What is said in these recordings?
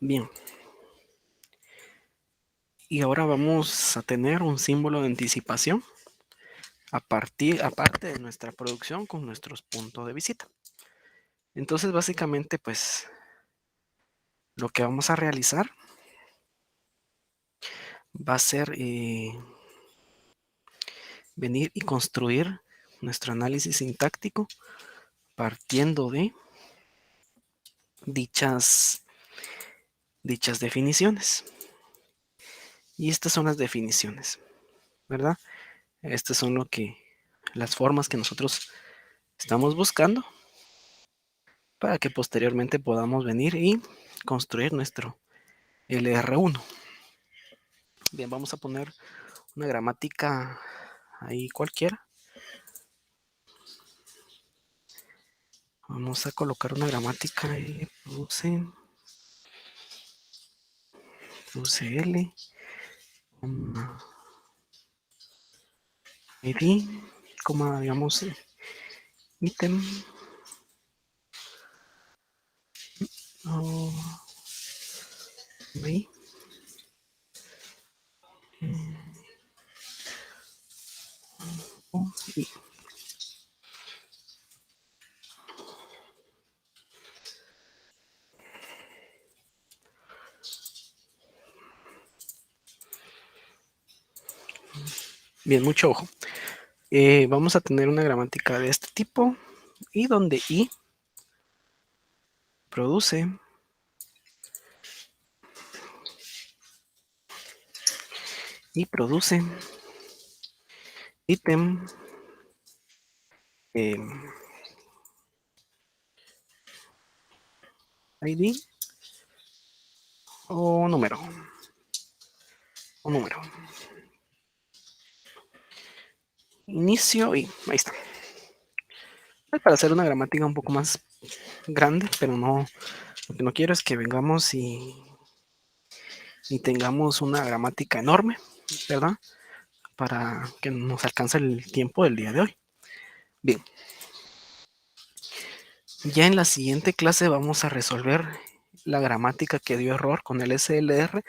Bien. Y ahora vamos a tener un símbolo de anticipación aparte de nuestra producción con nuestros puntos de visita. Entonces, básicamente, pues, lo que vamos a realizar va a ser venir y construir nuestro análisis sintáctico partiendo de dichas definiciones. Y estas son las definiciones, ¿verdad? Estas son las formas que nosotros estamos buscando para que posteriormente podamos venir y construir nuestro LR1. Bien, vamos a poner una gramática ahí cualquiera. Vamos a colocar una gramática y produce L, id, digamos, ítem, ahí. Bien, mucho ojo. Vamos a tener una gramática de este tipo y donde i produce ítem ID o número. Inicio y ahí está. Es para hacer una gramática un poco más grande, pero no, lo que no quiero es que vengamos y tengamos una gramática enorme, ¿verdad? Para que nos alcance el tiempo del día de hoy. Bien. Ya en la siguiente clase vamos a resolver la gramática que dio error con el SLR,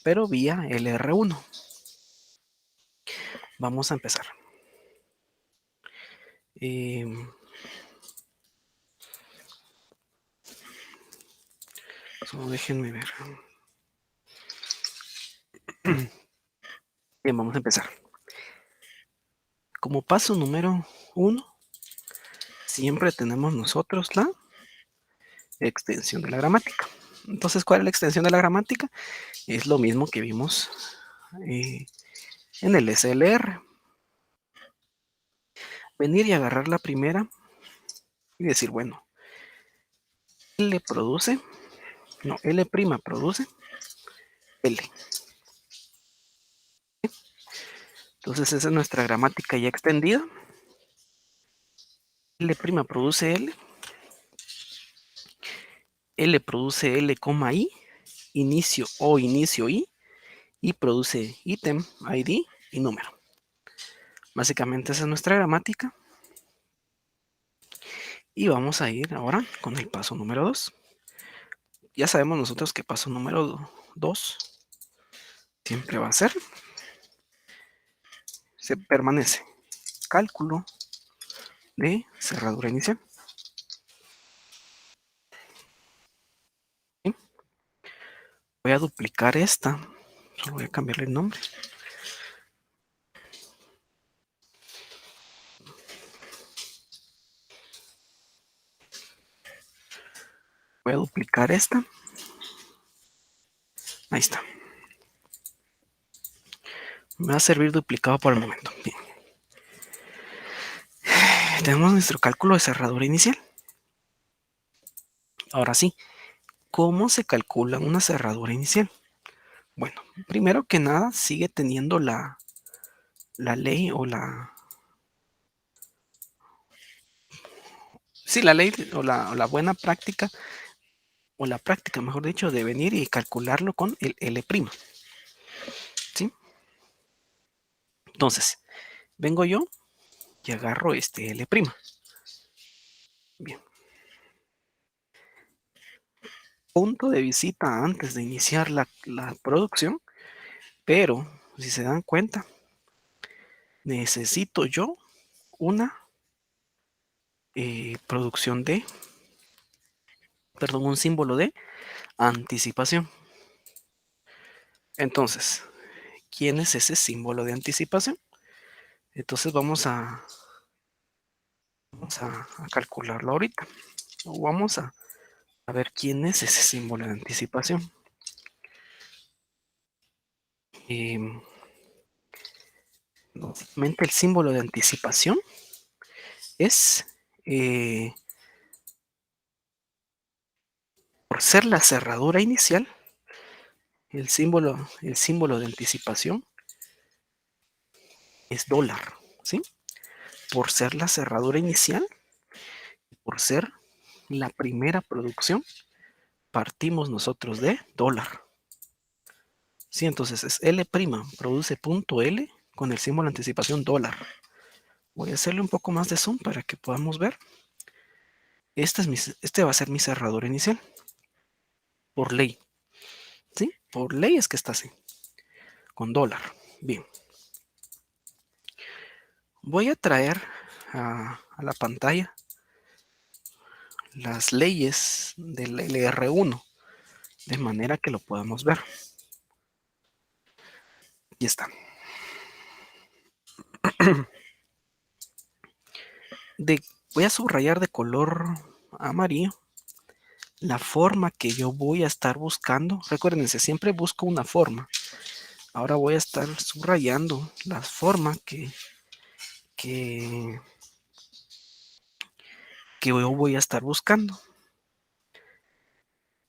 pero vía LR1. Vamos a empezar. Solo déjenme ver. Bien, vamos a empezar. Como paso número 1, siempre tenemos nosotros la extensión de la gramática. Entonces, ¿cuál es la extensión de la gramática? Es lo mismo que vimos en el SLR. Venir y agarrar la primera y decir, bueno, L produce L. Entonces, esa es nuestra gramática ya extendida. L' produce L. L produce L, I, inicio I, y produce ítem, ID y número. Básicamente esa es nuestra gramática. Y vamos a ir ahora con el paso número 2. Ya sabemos nosotros que paso número 2 siempre va a ser, se permanece cálculo de cerradura inicial. ¿Sí? Voy a duplicar esta, solo voy a cambiarle el nombre. Voy a duplicar esta. Ahí está. Me va a servir duplicado por el momento. Bien. Tenemos nuestro cálculo de cerradura inicial. Ahora sí, ¿cómo se calcula una cerradura inicial? Bueno, primero que nada sigue teniendo la ley o la... Sí, la ley o la buena práctica, o la práctica, mejor dicho, de venir y calcularlo con el L'. ¿Sí? Entonces, vengo yo y agarro este L'. Bien. punto de visita antes de iniciar la producción, pero si se dan cuenta, necesito yo una producción de, perdón, un símbolo de anticipación. Entonces, ¿quién es ese símbolo de anticipación? Entonces vamos a calcularlo ahorita. O vamos a ver quién es ese símbolo de anticipación. Básicamente el símbolo de anticipación es, por ser la cerradura inicial, el símbolo de anticipación es dólar, ¿sí? Por ser la cerradura inicial, por ser la primera producción, partimos nosotros de dólar. Sí, entonces es L', produce punto L con el símbolo de anticipación dólar. Voy a hacerle un poco más de zoom para que podamos ver. Este va a ser mi cerradura inicial. Por ley. ¿Sí? Por ley es que está así. Con dólar. Bien. Voy a traer a la pantalla las leyes del LR1 de manera que lo podamos ver. Aquí está. Voy a subrayar de color amarillo la forma que yo voy a estar buscando. Recuérdense, siempre busco una forma. Ahora voy a estar subrayando la forma que yo voy a estar buscando.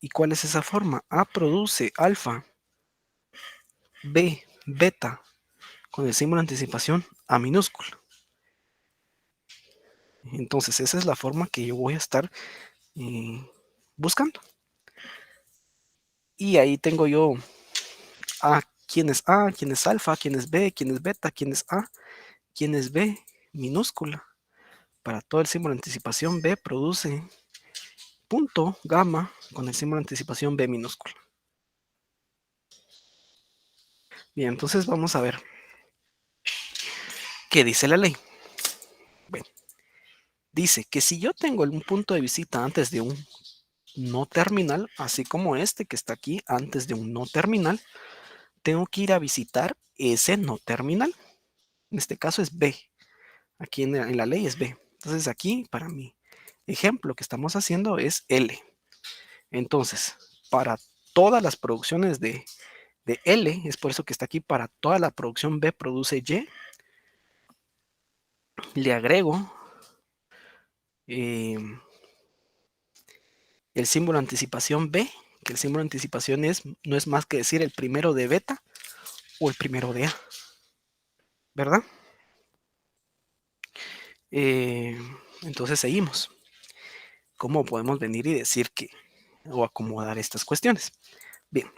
¿Y cuál es esa forma? A produce alfa, B beta, con el símbolo de anticipación A minúscula. Entonces esa es la forma que yo voy a estar buscando. Y ahí tengo yo quién es A, quién es alfa, quién es B, quién es beta, quién es A, quién es B minúscula. Para todo el símbolo de anticipación B produce punto gamma con el símbolo de anticipación B minúscula. Bien, entonces vamos a ver qué dice la ley. Bien, dice que si yo tengo un punto de visita antes de un no terminal, así como este que está aquí antes de un no terminal, tengo que ir a visitar ese no terminal. En este caso es B. Aquí en la ley es B. Entonces aquí para mi ejemplo que estamos haciendo es L. Entonces, para todas las producciones de L, es por eso que está aquí, para toda la producción B produce Y, le agrego el símbolo de anticipación B, que el símbolo de anticipación no es más que decir el primero de beta o el primero de A, ¿verdad? Entonces seguimos. ¿Cómo podemos venir y decir que, o acomodar estas cuestiones? Bien,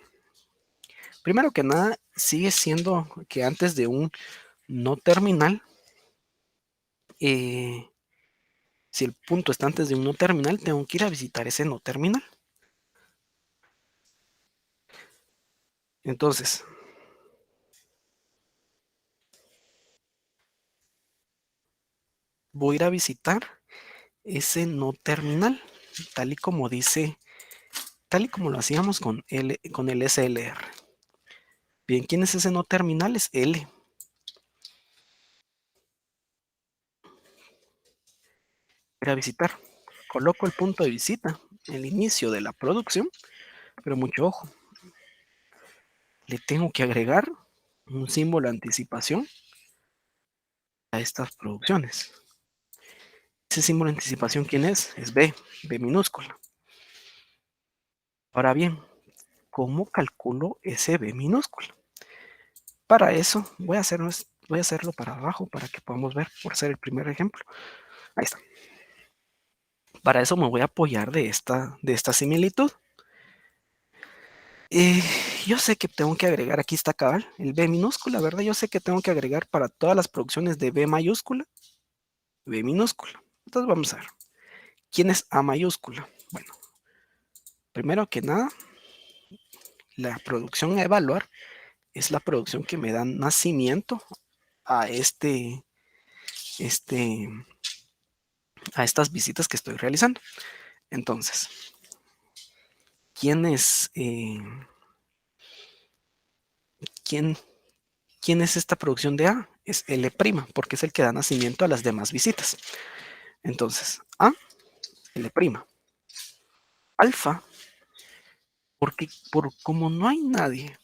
primero que nada, sigue siendo que antes de un no terminal, si el punto está antes de un no terminal, tengo que ir a visitar ese no terminal. Entonces, voy a ir a visitar ese no terminal, tal y como dice, tal y como lo hacíamos con el SLR. Bien, ¿quién es ese no terminal? Es L. Ir a visitar. Coloco el punto de visita, el inicio de la producción, pero mucho ojo. Le tengo que agregar un símbolo de anticipación a estas producciones. Ese símbolo de anticipación, ¿quién es? Es B, B minúscula. Ahora bien, ¿cómo calculo ese B minúscula? Para eso voy a hacerlo para abajo para que podamos ver, por ser el primer ejemplo. Ahí está. Para eso me voy a apoyar de esta similitud. Yo sé que tengo que agregar, aquí está cabal, el B minúscula, ¿verdad? Yo sé que tengo que agregar para todas las producciones de B mayúscula, B minúscula. Entonces vamos a ver. ¿Quién es A mayúscula? Bueno, Primero que nada, la producción a evaluar es la producción que me da nacimiento a este, a estas visitas que estoy realizando. Entonces, ¿quién es, quién, quién es esta producción de A? Es L', porque es el que da nacimiento a las demás visitas. Entonces, A, L'. Alfa, porque como no hay nadie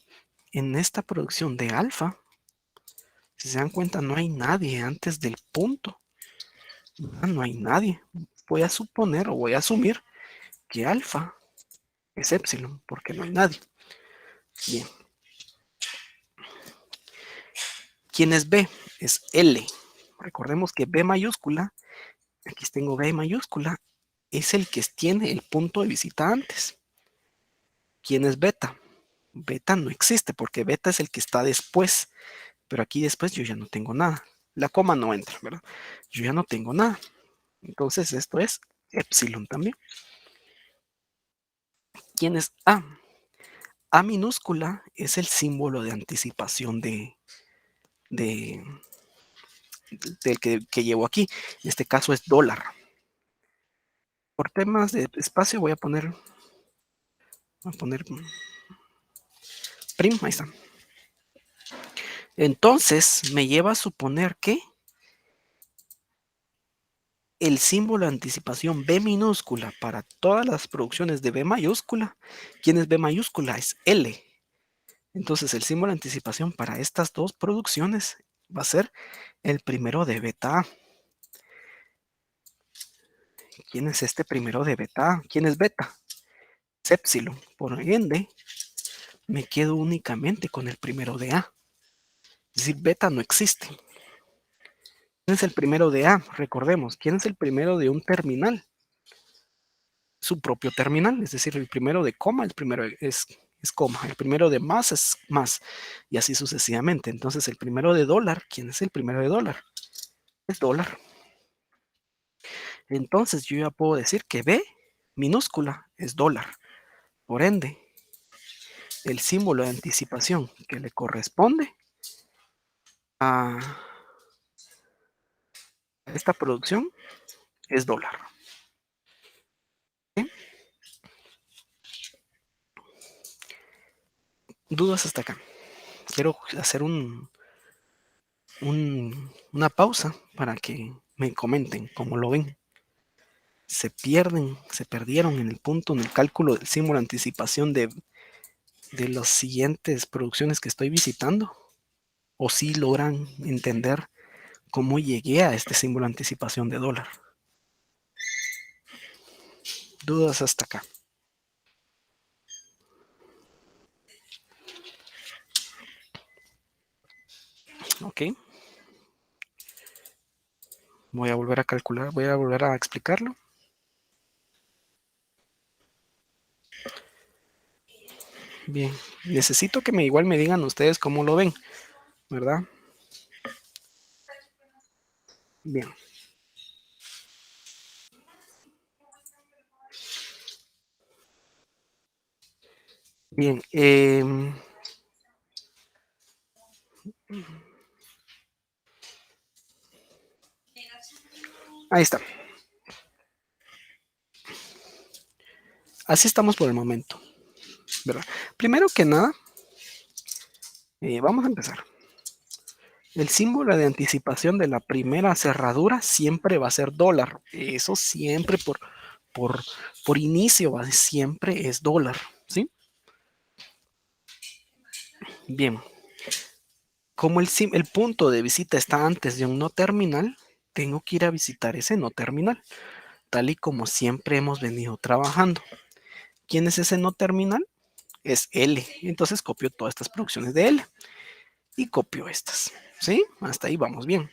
en esta producción de alfa, si se dan cuenta, no hay nadie antes del punto. No hay nadie. Voy a suponer o voy a asumir que alfa es epsilon, porque no hay nadie. Bien. ¿Quién es B? Es L. Recordemos que B mayúscula, aquí tengo B mayúscula, es el que tiene el punto de visita antes. ¿Quién es beta? Beta no existe porque beta es el que está después, pero aquí después yo ya no tengo nada. La coma no entra, ¿verdad? Yo ya no tengo nada. Entonces esto es epsilon también. ¿Quién es A? A minúscula es el símbolo de anticipación de, del que llevo aquí. En este caso es dólar. Por temas de espacio voy a poner prim, ahí está. Entonces me lleva a suponer que el símbolo de anticipación B minúscula para todas las producciones de B mayúscula, ¿quién es B mayúscula? Es L. Entonces el símbolo de anticipación para estas dos producciones va a ser el primero de beta A. ¿Quién es este primero de beta A? ¿Quién es beta? Es epsilon. Por ende, me quedo únicamente con el primero de A. Es decir, beta no existe. ¿Quién es el primero de A? Recordemos, ¿quién es el primero de un terminal? Su propio terminal, es decir, el primero de coma, el primero es coma, el primero de más es más, y así sucesivamente. Entonces, el primero de dólar, ¿quién es el primero de dólar? Es dólar. Entonces, yo ya puedo decir que B minúscula es dólar. Por ende, el símbolo de anticipación que le corresponde a esta producción es dólar. ¿Sí? ¿Dudas hasta acá? Quiero hacer una pausa para que me comenten cómo lo ven. Se perdieron en el punto, en el cálculo del símbolo de anticipación de las siguientes producciones que estoy visitando, o si logran entender cómo llegué a este símbolo de anticipación de dólar. Dudas hasta acá. Ok. Voy a volver a calcular, voy a volver a explicarlo. Bien, necesito que igual me digan ustedes cómo lo ven, ¿verdad? Bien. Bien, ahí está. Así estamos por el momento, ¿verdad? Primero que nada, vamos a empezar. El símbolo de anticipación de la primera cerradura siempre va a ser dólar. Eso siempre por, por inicio siempre es dólar, ¿sí? Bien. Como el punto de visita está antes de un no terminal, tengo que ir a visitar ese no terminal, tal y como siempre hemos venido trabajando. ¿Quién es ese no terminal? Es L. Entonces copio todas estas producciones de L y copio estas, ¿sí? Hasta ahí vamos bien.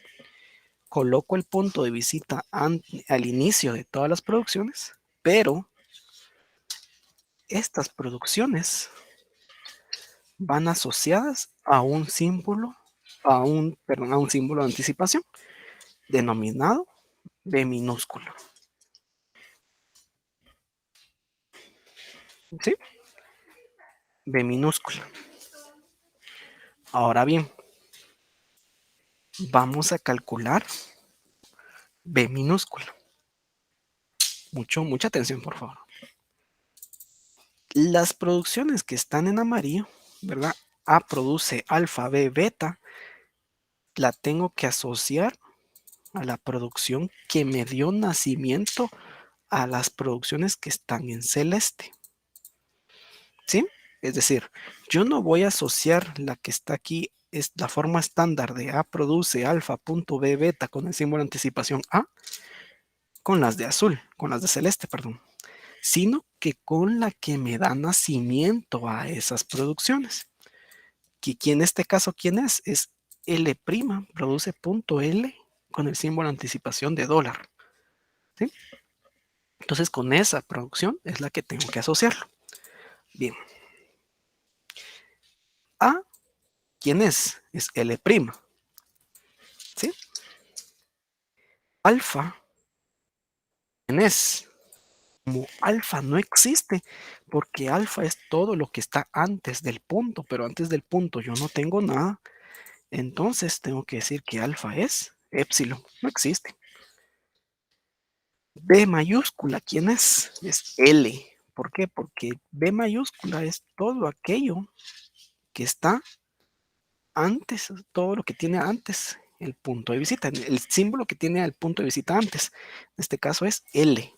Coloco el punto de visita al inicio de todas las producciones, pero estas producciones van asociadas a un símbolo, a un símbolo de anticipación denominado B minúscula. ¿sí? B minúscula. Ahora bien, vamos a calcular B minúscula. Mucha atención, por favor. Las producciones que están en amarillo, ¿verdad? A produce alfa, B beta, la tengo que asociar a la producción que me dio nacimiento a las producciones que están en celeste. ¿Sí? Es decir, yo no voy a asociar la que está aquí, es la forma estándar de A produce alfa punto B beta con el símbolo de anticipación A, con las de azul, con las de celeste, perdón, sino que con la que me da nacimiento a esas producciones. Que aquí en este caso, ¿quién es? Es L', produce punto L con el símbolo de anticipación de dólar. ¿Sí? Entonces, con esa producción es la que tengo que asociarlo. Bien. A, ¿quién es? Es L'. ¿Sí? Alfa, ¿quién es? Como alfa no existe, porque alfa es todo lo que está antes del punto, pero antes del punto yo no tengo nada. Entonces tengo que decir que alfa es épsilon, no existe. B mayúscula, ¿quién es? Es L. ¿Por qué? Porque B mayúscula es todo aquello que está antes, todo lo que tiene antes el punto de visita, el símbolo que tiene el punto de visita antes. En este caso es L.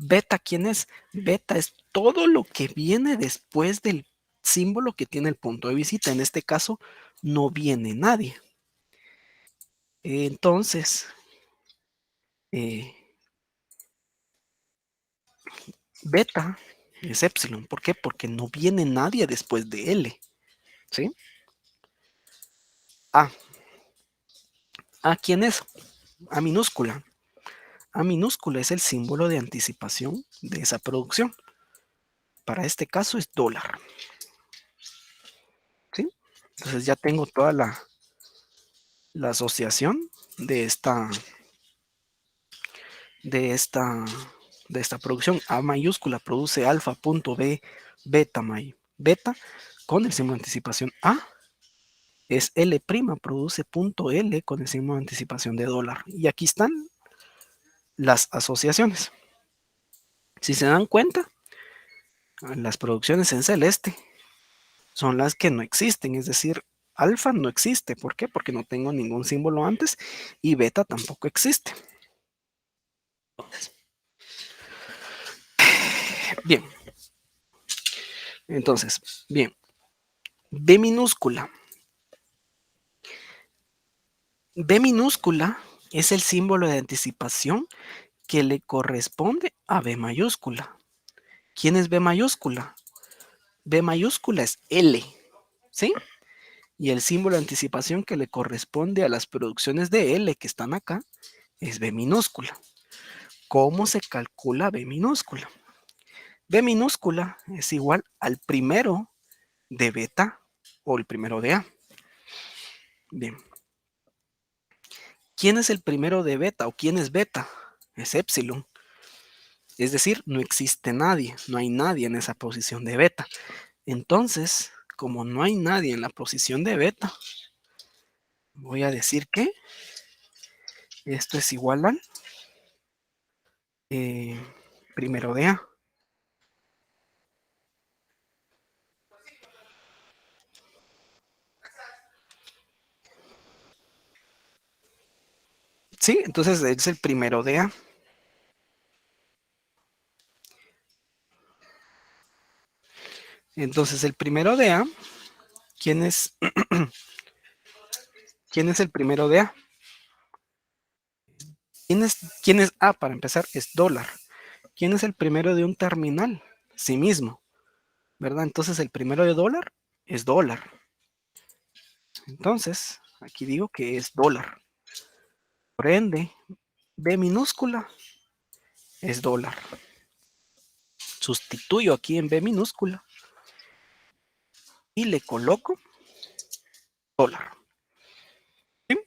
Beta, ¿quién es? Beta es todo lo que viene después del símbolo que tiene el punto de visita. En este caso no viene nadie. Entonces, eh, beta es epsilon. ¿Por qué? Porque no viene nadie después de L. ¿Sí? A. ¿A quién es? A minúscula. A minúscula es el símbolo de anticipación de esa producción. Para este caso es dólar. ¿Sí? Entonces ya tengo toda la asociación de de esta, de esta producción. A mayúscula produce alfa punto B beta, beta con el símbolo de anticipación A. Es L', produce punto L con el símbolo de anticipación de dólar. Y aquí están las asociaciones. Si se dan cuenta, las producciones en celeste son las que no existen, es decir, alfa no existe. ¿Por qué? Porque no tengo ningún símbolo antes y beta tampoco existe. Bien, entonces, bien, B minúscula. B minúscula es el símbolo de anticipación que le corresponde a B mayúscula. ¿Quién es B mayúscula? B mayúscula es L, ¿sí? Y el símbolo de anticipación que le corresponde a las producciones de L que están acá es B minúscula. ¿Cómo se calcula B minúscula? B minúscula es igual al primero de beta o el primero de A. Bien. ¿Quién es el primero de beta o quién es beta? Es epsilon. Es decir, no existe nadie, no hay nadie en esa posición de beta. Entonces, como no hay nadie en la posición de beta, voy a decir que esto es igual al primero de A. Sí, entonces es el primero de A. Entonces el primero de A, ¿quién es, ¿quién es el primero de A? ¿Quién es A para empezar? Es dólar. ¿Quién es el primero de un terminal? Sí mismo, ¿verdad? Entonces el primero de dólar es dólar. Entonces, aquí digo que es dólar. Por ende, B minúscula es dólar. Sustituyo aquí en B minúscula y le coloco dólar. ¿Sí?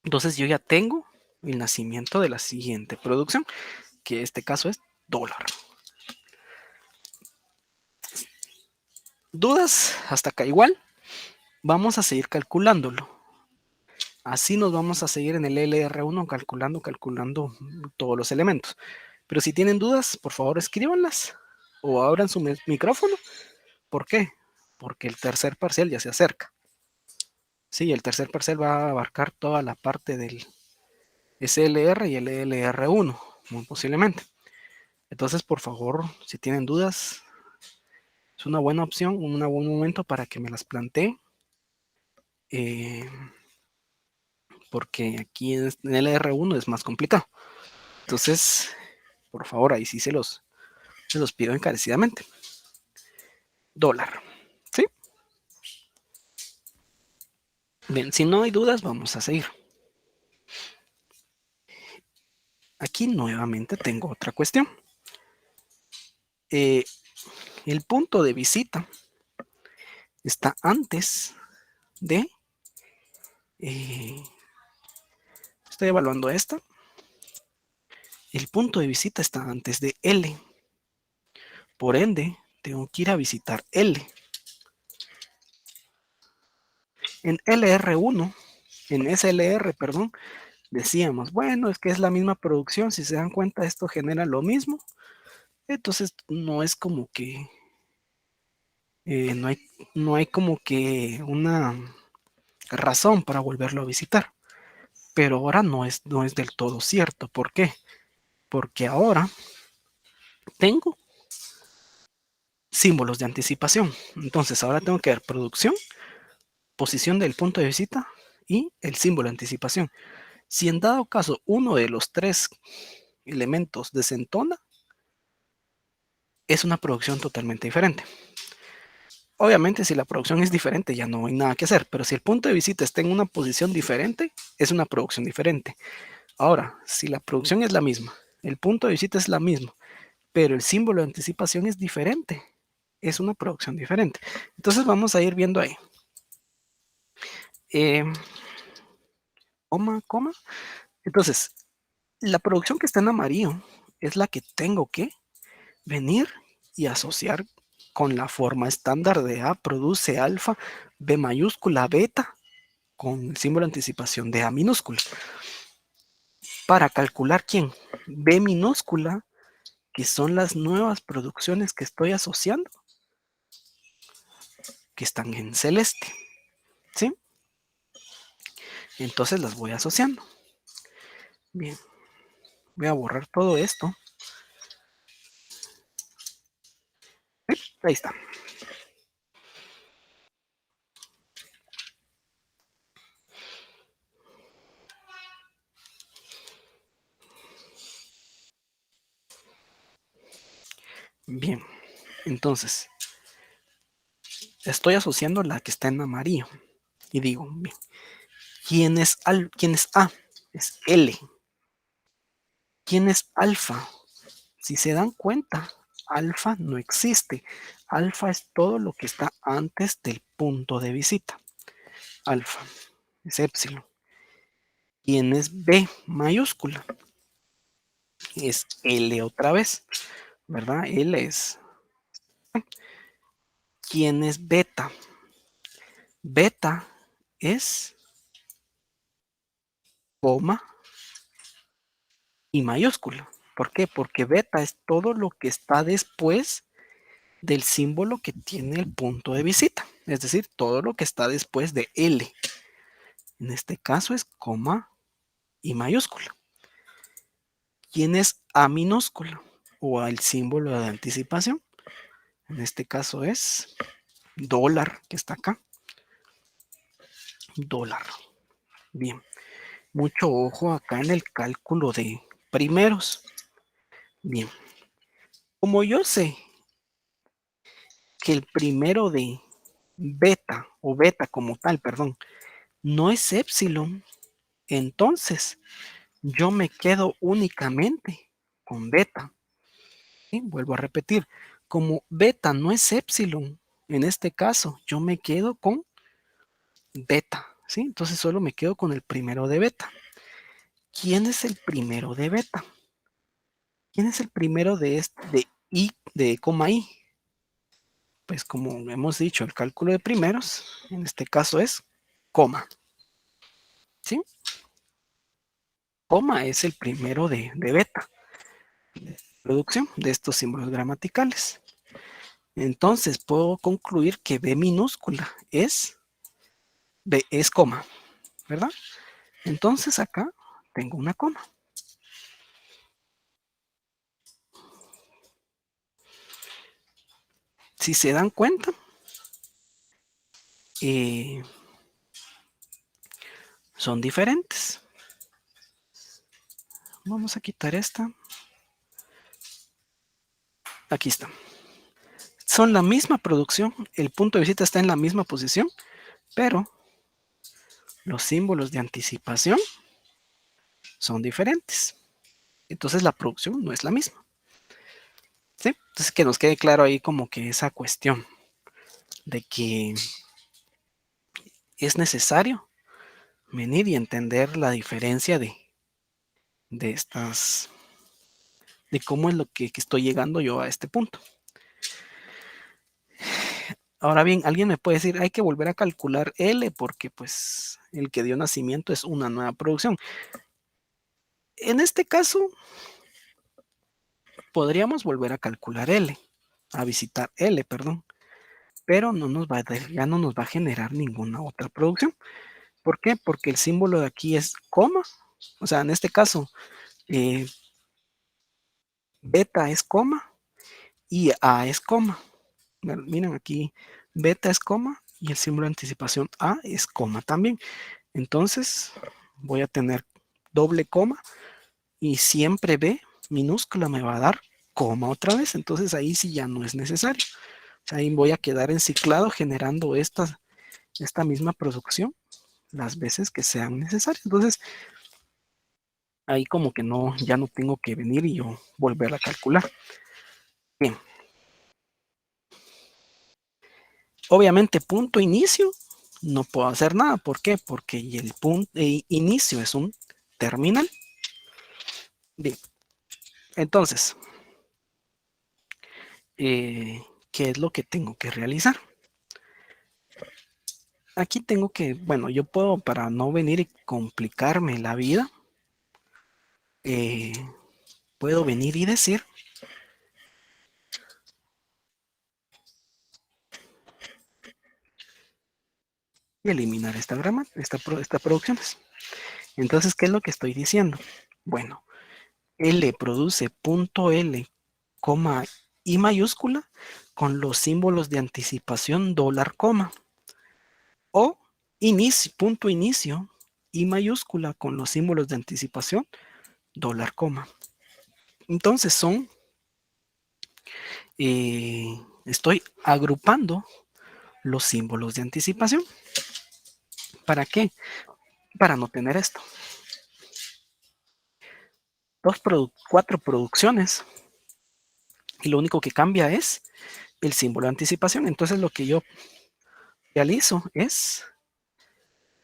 Entonces yo ya tengo el nacimiento de la siguiente producción, que en este caso es dólar. ¿Dudas? Hasta acá igual. Vamos a seguir calculándolo. Así nos vamos a seguir en el LR1 calculando todos los elementos. Pero si tienen dudas, por favor escríbanlas o abran su micrófono. ¿Por qué? Porque el tercer parcial ya se acerca. Sí, el tercer parcial va a abarcar toda la parte del SLR y el LR1, muy posiblemente. Entonces, por favor, si tienen dudas, es una buena opción, un buen momento para que me las plantee. Porque aquí en el R1 es más complicado. Entonces, por favor, ahí sí se los pido encarecidamente. Dólar. ¿Sí? Bien, si no hay dudas, vamos a seguir. Aquí nuevamente tengo otra cuestión. El punto de visita está antes de... estoy evaluando esta. El punto de visita está antes de L. Por ende, tengo que ir a visitar L. En LR1, en SLR, perdón, decíamos, bueno, es que es la misma producción, si se dan cuenta, esto genera lo mismo. Entonces, no es como que, no hay como que una razón para volverlo a visitar. Pero ahora no es del todo cierto. ¿Por qué? Porque ahora tengo símbolos de anticipación. Entonces, ahora tengo que ver producción, posición del punto de visita y el símbolo de anticipación. Si en dado caso uno de los tres elementos desentona, es una producción totalmente diferente. Obviamente, si la producción es diferente, ya no hay nada que hacer, pero si el punto de visita está en una posición diferente, es una producción diferente. Ahora, si la producción es la misma, el punto de visita es la misma, pero el símbolo de anticipación es diferente, es una producción diferente. Entonces vamos a ir viendo ahí. Coma. Entonces, la producción que está en amarillo es la que tengo que venir y asociar con la forma estándar de A produce alfa, B mayúscula, beta, con el símbolo de anticipación de A minúscula. Para calcular quién, B minúscula, que son las nuevas producciones que estoy asociando, que están en celeste, ¿sí? Entonces las voy asociando. Bien, voy a borrar todo esto. Ahí está. Bien, entonces estoy asociando la que está en amarillo y digo, bien, ¿quién es A? Es L. ¿Quién es alfa? Si se dan cuenta, alfa no existe. Alfa es todo lo que está antes del punto de visita. Alfa es épsilon. ¿Quién es B mayúscula? Es L otra vez, ¿verdad? L es. ¿Quién es beta? Beta es coma y mayúscula. ¿Por qué? Porque beta es todo lo que está después del símbolo que tiene el punto de visita. Es decir, todo lo que está después de L. En este caso es coma y mayúscula. ¿Quién es A minúscula? O el símbolo de anticipación. En este caso es dólar, que está acá. Dólar. Bien. Mucho ojo acá en el cálculo de primeros. Bien. Como yo sé que el primero de beta, o beta como tal, perdón, no es épsilon, entonces yo me quedo únicamente con beta. ¿Sí? Vuelvo a repetir, como beta no es épsilon, en este caso yo me quedo con beta, ¿sí? Entonces solo me quedo con el primero de beta. ¿Quién es el primero de beta? ¿Quién es el primero de I, de coma I? Pues como hemos dicho, el cálculo de primeros, en este caso es coma. ¿Sí? Coma es el primero de beta, producción de estos símbolos gramaticales. Entonces puedo concluir que B minúscula es coma, ¿verdad? Entonces acá tengo una coma. Si se dan cuenta, son diferentes. Vamos a quitar esta. Aquí está. Son la misma producción, el punto de visita está en la misma posición, pero los símbolos de anticipación son diferentes. Entonces la producción no es la misma. ¿Sí? Entonces que nos quede claro ahí como que esa cuestión de que es necesario venir y entender la diferencia de estas, de cómo es lo que estoy llegando yo a este punto. Ahora bien, alguien me puede decir, hay que volver a calcular L porque pues el que dio nacimiento es una nueva producción. En este caso, podríamos volver a calcular L, a visitar L, perdón, pero no nos va ya no nos va a generar ninguna otra producción. ¿Por qué? Porque el símbolo de aquí es coma, o sea, en este caso, beta es coma y A es coma. Miren aquí, beta es coma y el símbolo de anticipación A es coma también. Entonces, voy a tener doble coma y siempre B minúscula me va a dar coma otra vez. Entonces ahí sí ya no es necesario. O sea, ahí voy a quedar enciclado generando esta misma producción las veces que sean necesarias. Entonces, ahí como que no, ya no tengo que venir y yo volver a calcular. Bien. Obviamente, punto inicio, no puedo hacer nada. ¿Por qué? Porque el punto inicio es un terminal. Bien. Entonces, ¿qué es lo que tengo que realizar? Aquí tengo que, bueno, yo puedo, para no venir y complicarme la vida, puedo venir y decir y eliminar esta producciones. Entonces, ¿qué es lo que estoy diciendo? Bueno, L produce punto L, coma I mayúscula con los símbolos de anticipación dólar coma o inicio, punto inicio I mayúscula con los símbolos de anticipación dólar coma. Entonces estoy agrupando los símbolos de anticipación. ¿Para qué? Para no tener esto. 4 producciones y lo único que cambia es el símbolo de anticipación. Entonces lo que yo realizo es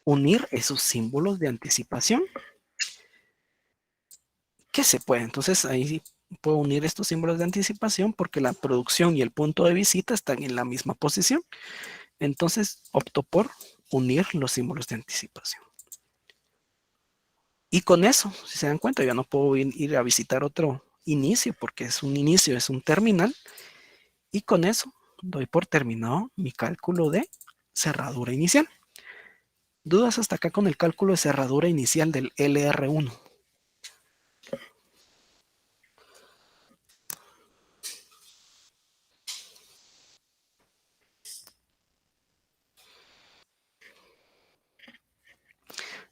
unir esos símbolos de anticipación que se puede. Entonces ahí puedo unir estos símbolos de anticipación porque la producción y el punto de visita están en la misma posición. Entonces opto por unir los símbolos de anticipación. Y con eso, si se dan cuenta, ya no puedo ir a visitar otro inicio porque es un inicio, es un terminal. Y con eso doy por terminado mi cálculo de cerradura inicial. ¿Dudas hasta acá con el cálculo de cerradura inicial del LR1?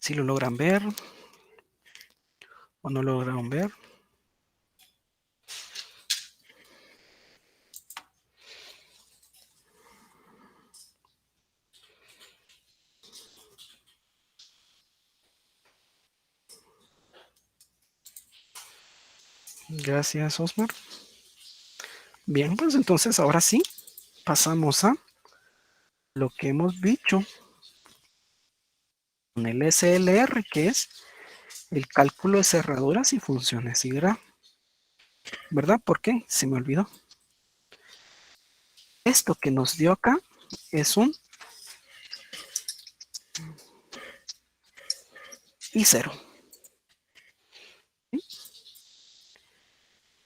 Si lo logran ver o no lo lograron ver. Gracias, Osmar. Bien, pues entonces ahora sí, pasamos a lo que hemos dicho con el SLR, que es el cálculo de cerraduras y funciones y grafos. ¿verdad? ¿Por qué? Se me olvidó. Esto que nos dio acá es un I0.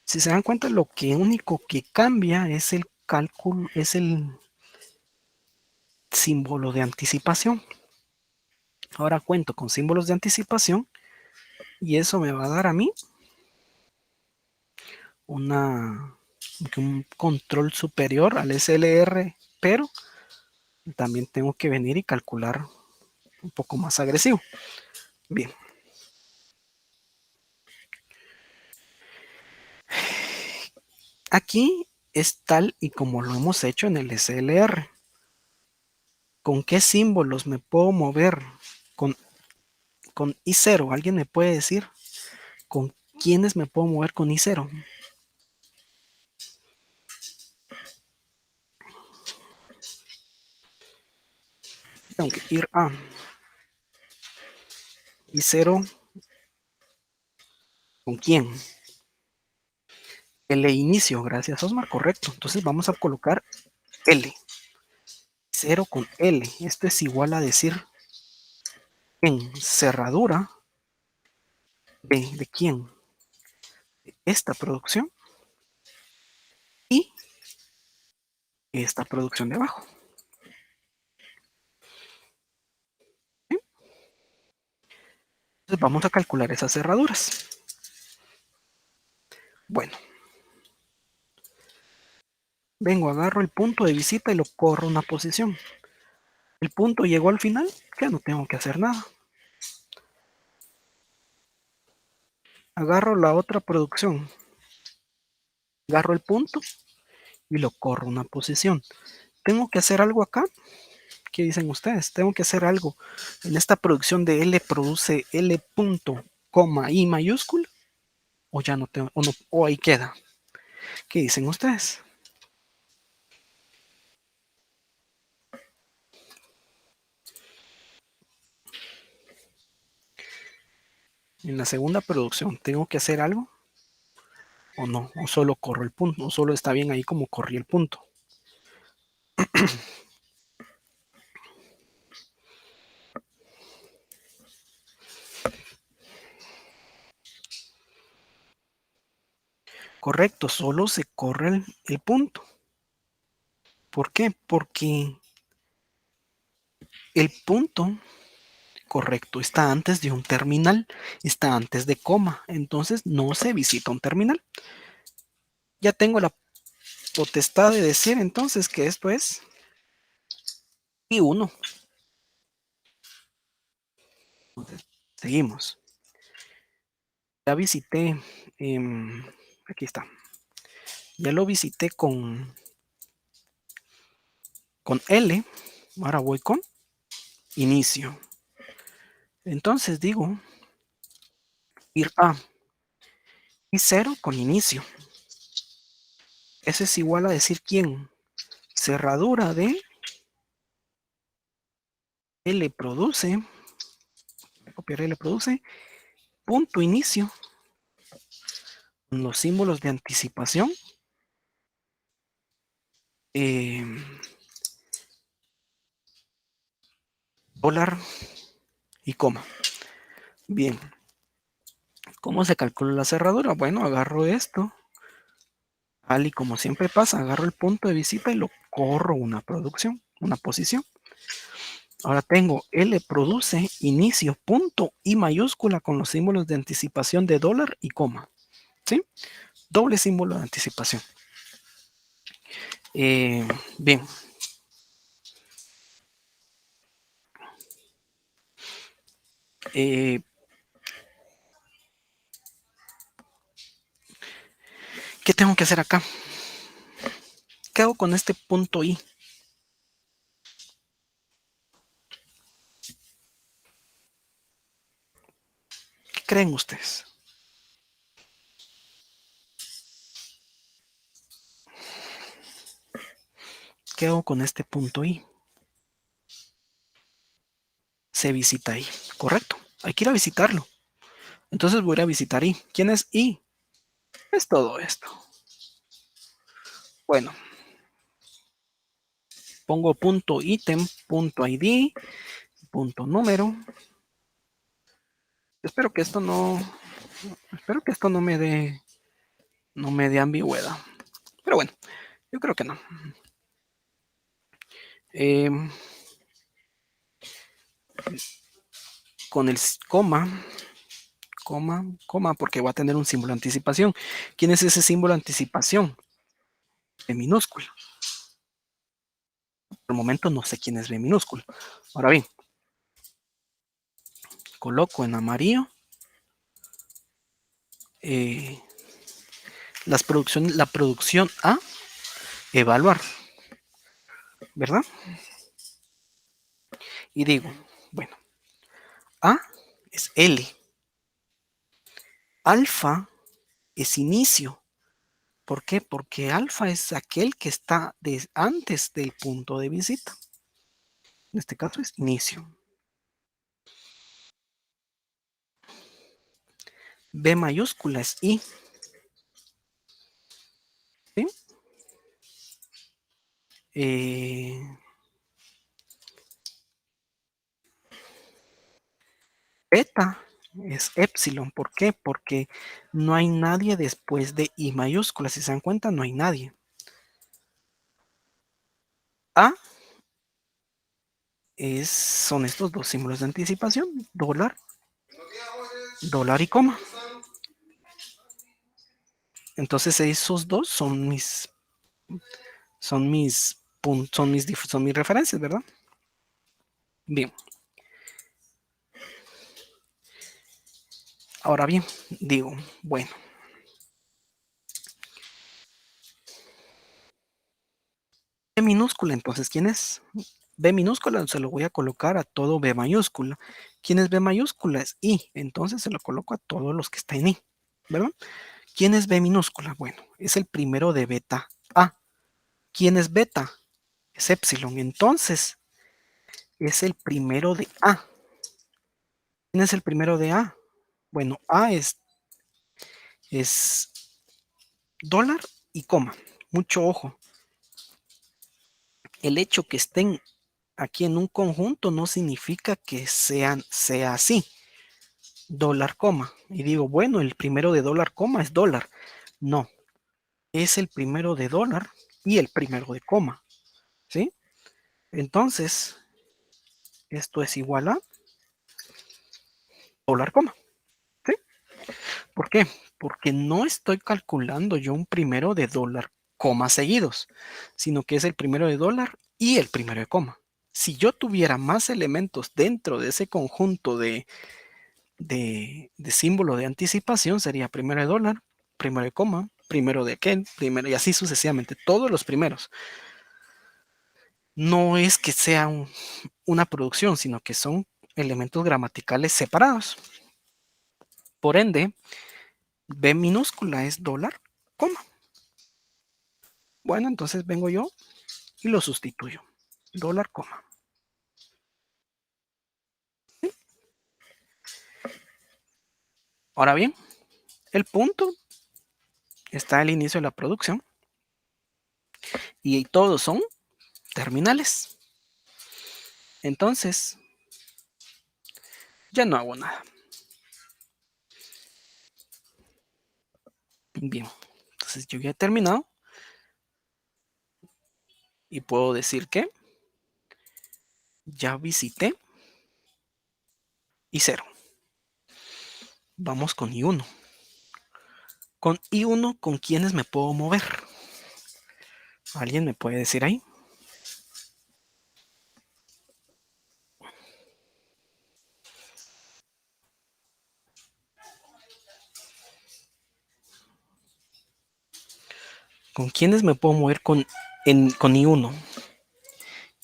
Si se dan cuenta, lo que único que cambia es el cálculo, es el símbolo de anticipación. Ahora cuento con símbolos de anticipación y eso me va a dar a mí un control superior al SLR, pero también tengo que venir y calcular un poco más agresivo. Bien. Aquí es tal y como lo hemos hecho en el SLR. ¿Con qué símbolos me puedo mover con I0? ¿Alguien me puede decir con quiénes me puedo mover con I0? Tengo que ir a I0. ¿Con quién? L inicio, gracias Osmar, correcto. Entonces vamos a colocar L. 0 con L. Esto es igual a decir en cerradura ¿de quién? Esta producción y esta producción de abajo. ¿Sí? Entonces vamos a calcular esas cerraduras. Bueno, vengo, agarro el punto de visita y lo corro una posición. El punto llegó al final, ya no tengo que hacer nada. Agarro la otra producción, agarro el punto y lo corro una posición. ¿Tengo que hacer algo acá? ¿Qué dicen ustedes? ¿Tengo que hacer algo en esta producción de L produce L punto, coma, I mayúscula? ¿O ya no tengo, o ahí queda? ¿Qué dicen ustedes? En la segunda producción, ¿tengo que hacer algo? ¿O no? ¿O solo corro el punto? ¿O solo está bien ahí como corrí el punto? Correcto, solo se corre el punto. ¿Por qué? Porque el punto correcto está antes de un terminal, está antes de coma, entonces no se visita un terminal. Ya tengo la potestad de decir entonces que esto es I1. Seguimos. Ya visité, aquí está, ya lo visité con L, ahora voy con inicio. Entonces digo ir a I0 con inicio. Eso es igual a decir quién. Cerradura de L produce, copiar L produce, punto inicio, con los símbolos de anticipación. Eh, dólar y coma. Bien. ¿Cómo se calcula la cerradura? Bueno, agarro esto, tal y como siempre pasa, agarro el punto de visita y lo corro una producción, una posición. Ahora tengo L produce inicio punto I mayúscula con los símbolos de anticipación de dólar y coma. ¿Sí? Doble símbolo de anticipación. Bien. Eh, ¿Qué tengo que hacer acá? ¿Qué hago con este punto I? ¿Qué creen ustedes? ¿Qué hago con este punto I? Se visita I, correcto. Hay que ir a visitarlo. Entonces voy a ir a visitar I. ¿Quién es I? Es todo esto. Bueno, pongo punto ítem, punto ID, punto número. Espero que esto no me dé ambigüedad. Pero bueno, yo creo que no. Eh, con el coma, porque va a tener un símbolo de anticipación. ¿Quién es ese símbolo de anticipación? B minúsculo. Por el momento no sé quién es B minúsculo. Ahora bien, coloco en amarillo la producción a evaluar, ¿verdad? Y digo, bueno, A es L, alfa es inicio. ¿Por qué? Porque alfa es aquel que está antes del punto de visita. En este caso es inicio. B mayúscula es I. ¿Sí? Beta es epsilon. ¿Por qué? Porque no hay nadie después de I mayúscula. Si se dan cuenta, no hay nadie. A son estos dos símbolos de anticipación, dólar y coma. Entonces esos dos son mis referencias, ¿verdad? Bien. Ahora bien, digo, bueno. B minúscula, entonces, ¿quién es? B minúscula se lo voy a colocar a todo B mayúscula. ¿Quién es B mayúscula? Es I. Entonces se lo coloco a todos los que están en I, ¿verdad? ¿Quién es B minúscula? Bueno, es el primero de beta A. ¿Quién es beta? Es epsilon. Entonces, es el primero de A. ¿Quién es el primero de A? Bueno, A es dólar y coma. Mucho ojo. El hecho que estén aquí en un conjunto no significa que sea así. Dólar, coma. Y digo, bueno, el primero de dólar, coma es dólar. No, es el primero de dólar y el primero de coma. ¿Sí? Entonces, esto es igual a dólar, coma. ¿Sí? ¿Por qué? Porque no estoy calculando yo un primero de dólar, coma seguidos, sino que es el primero de dólar y el primero de coma. Si yo tuviera más elementos dentro de ese conjunto de símbolo de anticipación, sería primero de dólar, primero de coma, primero de aquel, primero y así sucesivamente, todos los primeros. No es que sea una producción, sino que son elementos gramaticales separados. Por ende, B minúscula es dólar, coma. Bueno, entonces vengo yo y lo sustituyo. Dólar, coma. ¿Sí? Ahora bien, el punto está al inicio de la producción y todos son terminales. Entonces, ya no hago nada. Bien, entonces yo ya he terminado y puedo decir que ya visité y 0. Vamos con I1. Con I1, ¿con quiénes me puedo mover? ¿Alguien me puede decir ahí? ¿Con quiénes me puedo mover con I1?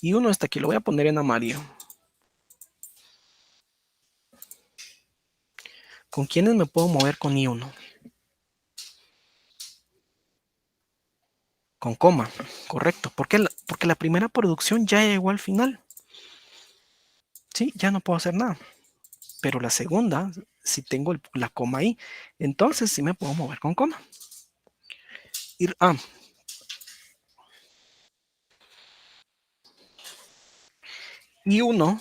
I1 hasta aquí lo voy a poner en amarillo. ¿Con quiénes me puedo mover con I1? Con coma, correcto. Porque la primera producción ya llegó al final. Sí, ya no puedo hacer nada. Pero la segunda, si tengo la coma ahí, entonces sí me puedo mover con coma. ir a. Y 1,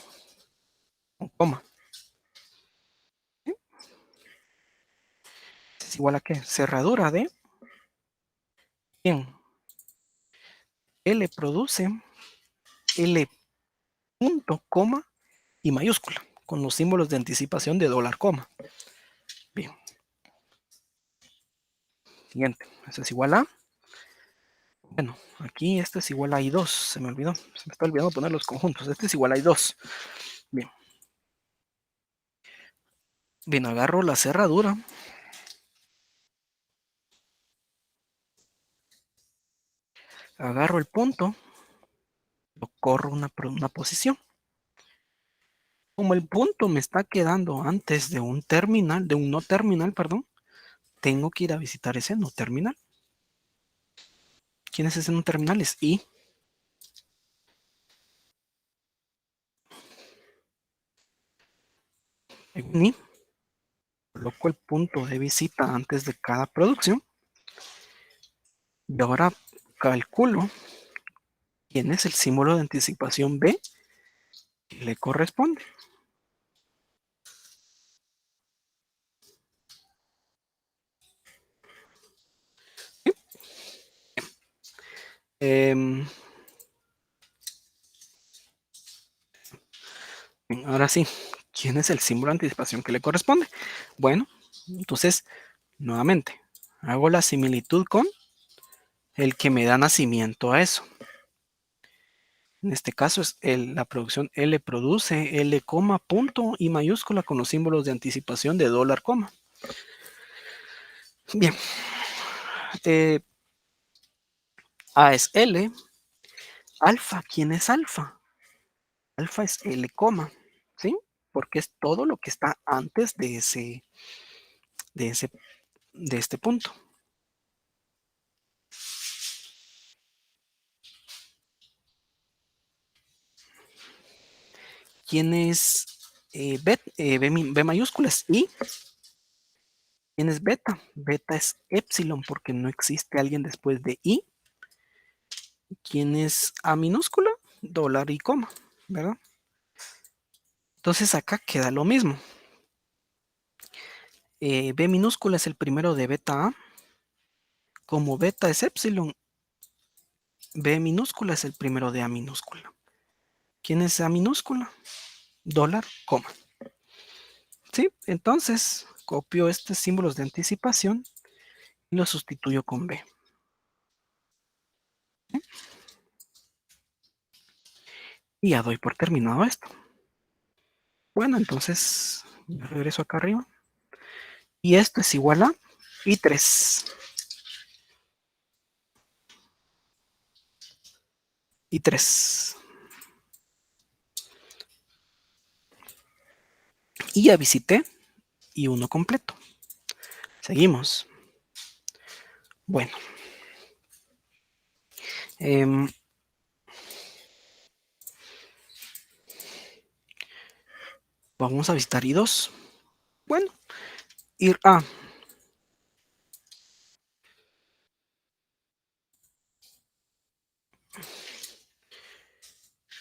coma. ¿Sí? ¿Es igual a qué? Cerradura de. Bien. L produce L punto, coma y mayúscula, con los símbolos de anticipación de dólar, coma. Bien. Siguiente. Eso es igual a. Bueno, aquí este es igual a I2. Se me olvidó. Se me está olvidando poner los conjuntos. Este es igual a I2. Bien. Bien, agarro la cerradura. Agarro el punto. Lo corro una posición. Como el punto me está quedando antes de un terminal, de un no terminal, perdón, tengo que ir a visitar ese no terminal. ¿Quién es ese no terminal? Es I. En I coloco el punto de visita antes de cada producción. Y ahora calculo quién es el símbolo de anticipación B que le corresponde. ¿Sí? Ahora sí, ¿quién es el símbolo de anticipación que le corresponde? Bueno, entonces, nuevamente, hago la similitud con el que me da nacimiento a eso. En este caso es la producción L produce L, punto y mayúscula con los símbolos de anticipación de dólar, coma. Bien. A es L. Alfa, ¿quién es alfa? Alfa es L, ¿sí? Porque es todo lo que está antes de ese, de este punto. ¿Quién es B mayúscula? Es I. ¿Quién es beta? Beta es epsilon porque no existe alguien después de I. ¿Quién es A minúscula? Dólar y coma, ¿verdad? Entonces acá queda lo mismo. B minúscula es el primero de beta A. Como beta es epsilon, B minúscula es el primero de A minúscula. ¿Quién es A minúscula? Dólar, coma. ¿Sí? Entonces copio estos símbolos de anticipación y los sustituyo con B. ¿Sí? Y ya doy por terminado esto. Bueno, entonces regreso acá arriba. Y esto es igual a I3. I3. Y ya visité I1 completo. Seguimos. Bueno. Vamos a visitar I2. Bueno, ir a.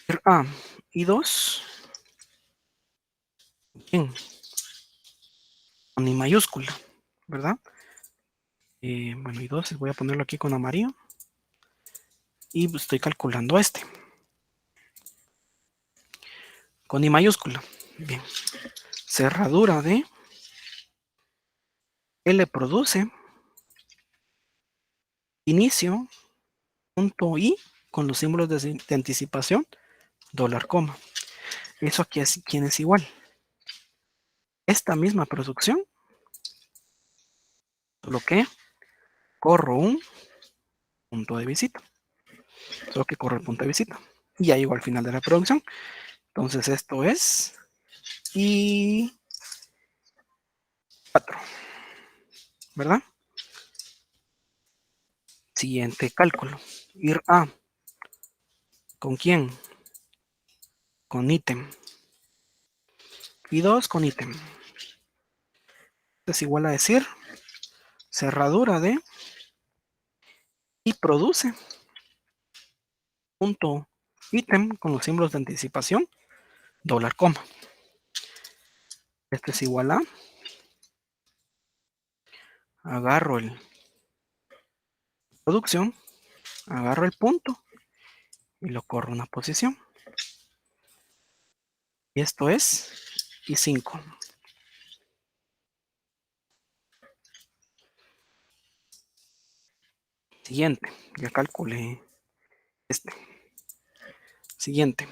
Ir a. I2. Bien. Con I mayúscula, ¿verdad? Bueno, I2, voy a ponerlo aquí con amarillo. Y estoy calculando este. Con I mayúscula. Bien. Cerradura de L produce inicio punto I con los símbolos de anticipación dólar, coma. Eso aquí es quién es igual. Esta misma producción, solo que corro un punto de visita. Solo que corro el punto de visita. Y ya llego al final de la producción. Entonces esto es I4, ¿verdad? Siguiente cálculo. Ir a. ¿Con quién? Con ítem. I2 con ítem. Es igual a decir cerradura de y produce punto ítem con los símbolos de anticipación, dólar coma. Esto es igual a, agarro el producción, agarro el punto y lo corro una posición. Y esto es I5. Siguiente, ya calculé este. Siguiente,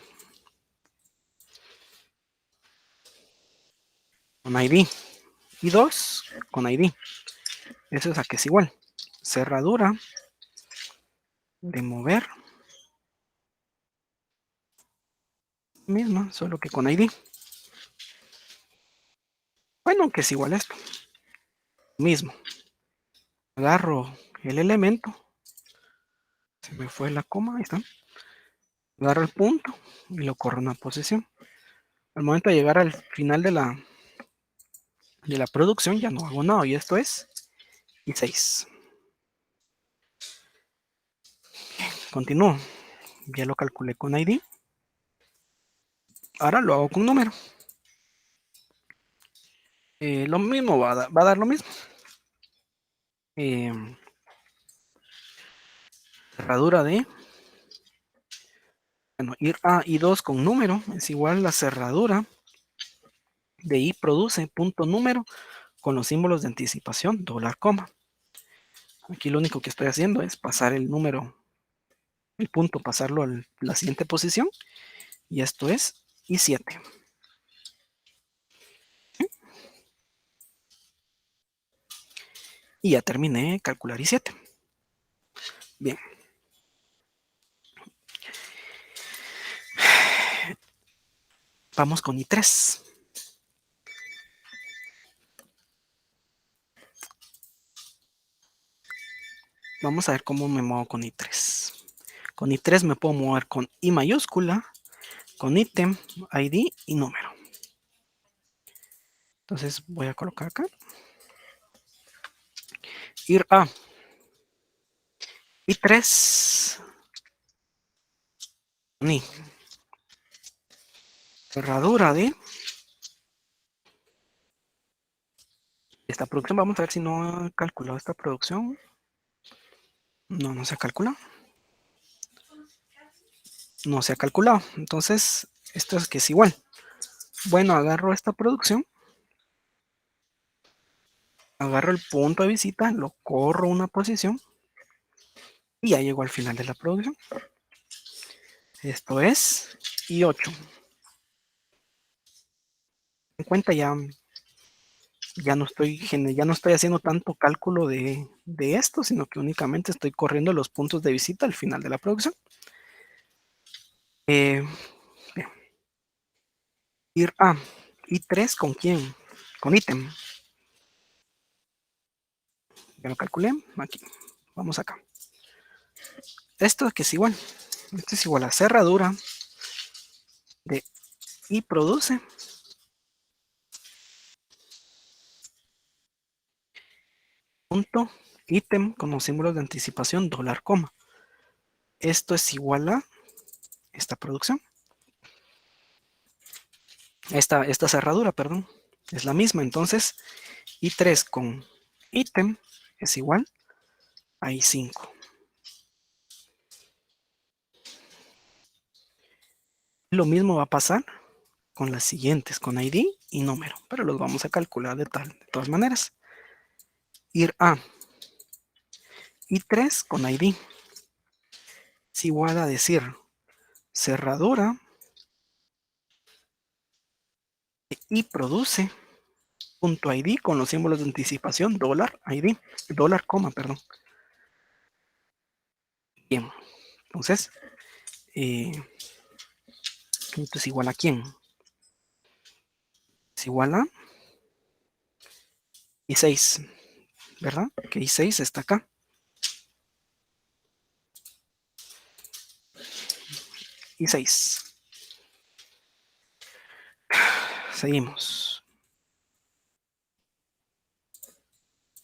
con ID. I2 con ID. Eso es a que es igual. Cerradura de mover. Misma, solo que con ID. Bueno, que es igual a esto. Mismo. Agarro el elemento. Se me fue la coma, ahí está. Agarro el punto y lo corro una posición. Al momento de llegar al final de la producción ya no hago nada. Y esto es I6. Continúo. Ya lo calculé con ID. Ahora lo hago con número. Lo mismo va a dar lo mismo. Cerradura de, bueno, ir a I2 con número es igual a la cerradura de I produce punto número con los símbolos de anticipación, dólar coma. Aquí lo único que estoy haciendo es pasar el número, el punto, pasarlo a la siguiente posición. Y esto es I7. ¿Sí? Y ya terminé de calcular I7. Bien. Vamos con I3. Vamos a ver cómo me muevo con I3. Con I3 me puedo mover con I mayúscula, con ítem, ID y número. Entonces voy a colocar acá. Ir a I3. Ni. Cerradura de esta producción. Vamos a ver si no he calculado esta producción. No, no se ha calculado. No se ha calculado. Entonces, esto es que es igual. Bueno, agarro esta producción. Agarro el punto de visita, lo corro una posición. Y ya llego al final de la producción. Esto es I8. En cuenta ya no estoy haciendo tanto cálculo de esto, sino que únicamente estoy corriendo los puntos de visita al final de la producción. Bien. Ir a I3 con quién? Con ítem. Ya lo calculé. Aquí. Vamos acá. Esto que es igual. Esto es igual a cerradura de I produce punto ítem con los símbolos de anticipación dólar coma. Esto es igual a esta producción. Esta cerradura, perdón. Es la misma. Entonces, I3 con ítem es igual a I5. Lo mismo va a pasar con las siguientes, con ID y número, pero los vamos a calcular de todas maneras. Ir a I3 con ID es igual a decir cerradura y produce punto ID con los símbolos de anticipación dólar ID, dólar coma, perdón. Bien, entonces, esto es igual a quién? Es igual a I6, ¿verdad? Que I6 está acá. I6. Seguimos.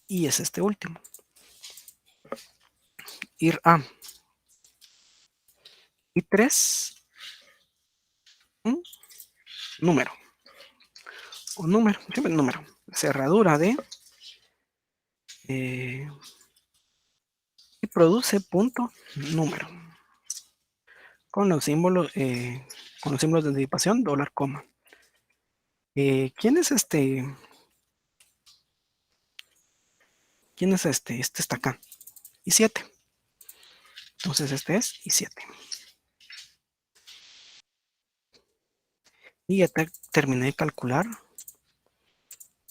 Y es este último. ir a I3, número, o número, siempre número, cerradura de y produce punto número con los símbolos de anticipación, dólar, coma. ¿Quién es este? ¿Quién es este? Este está acá. I7. Entonces este es I7. Y ya terminé de calcular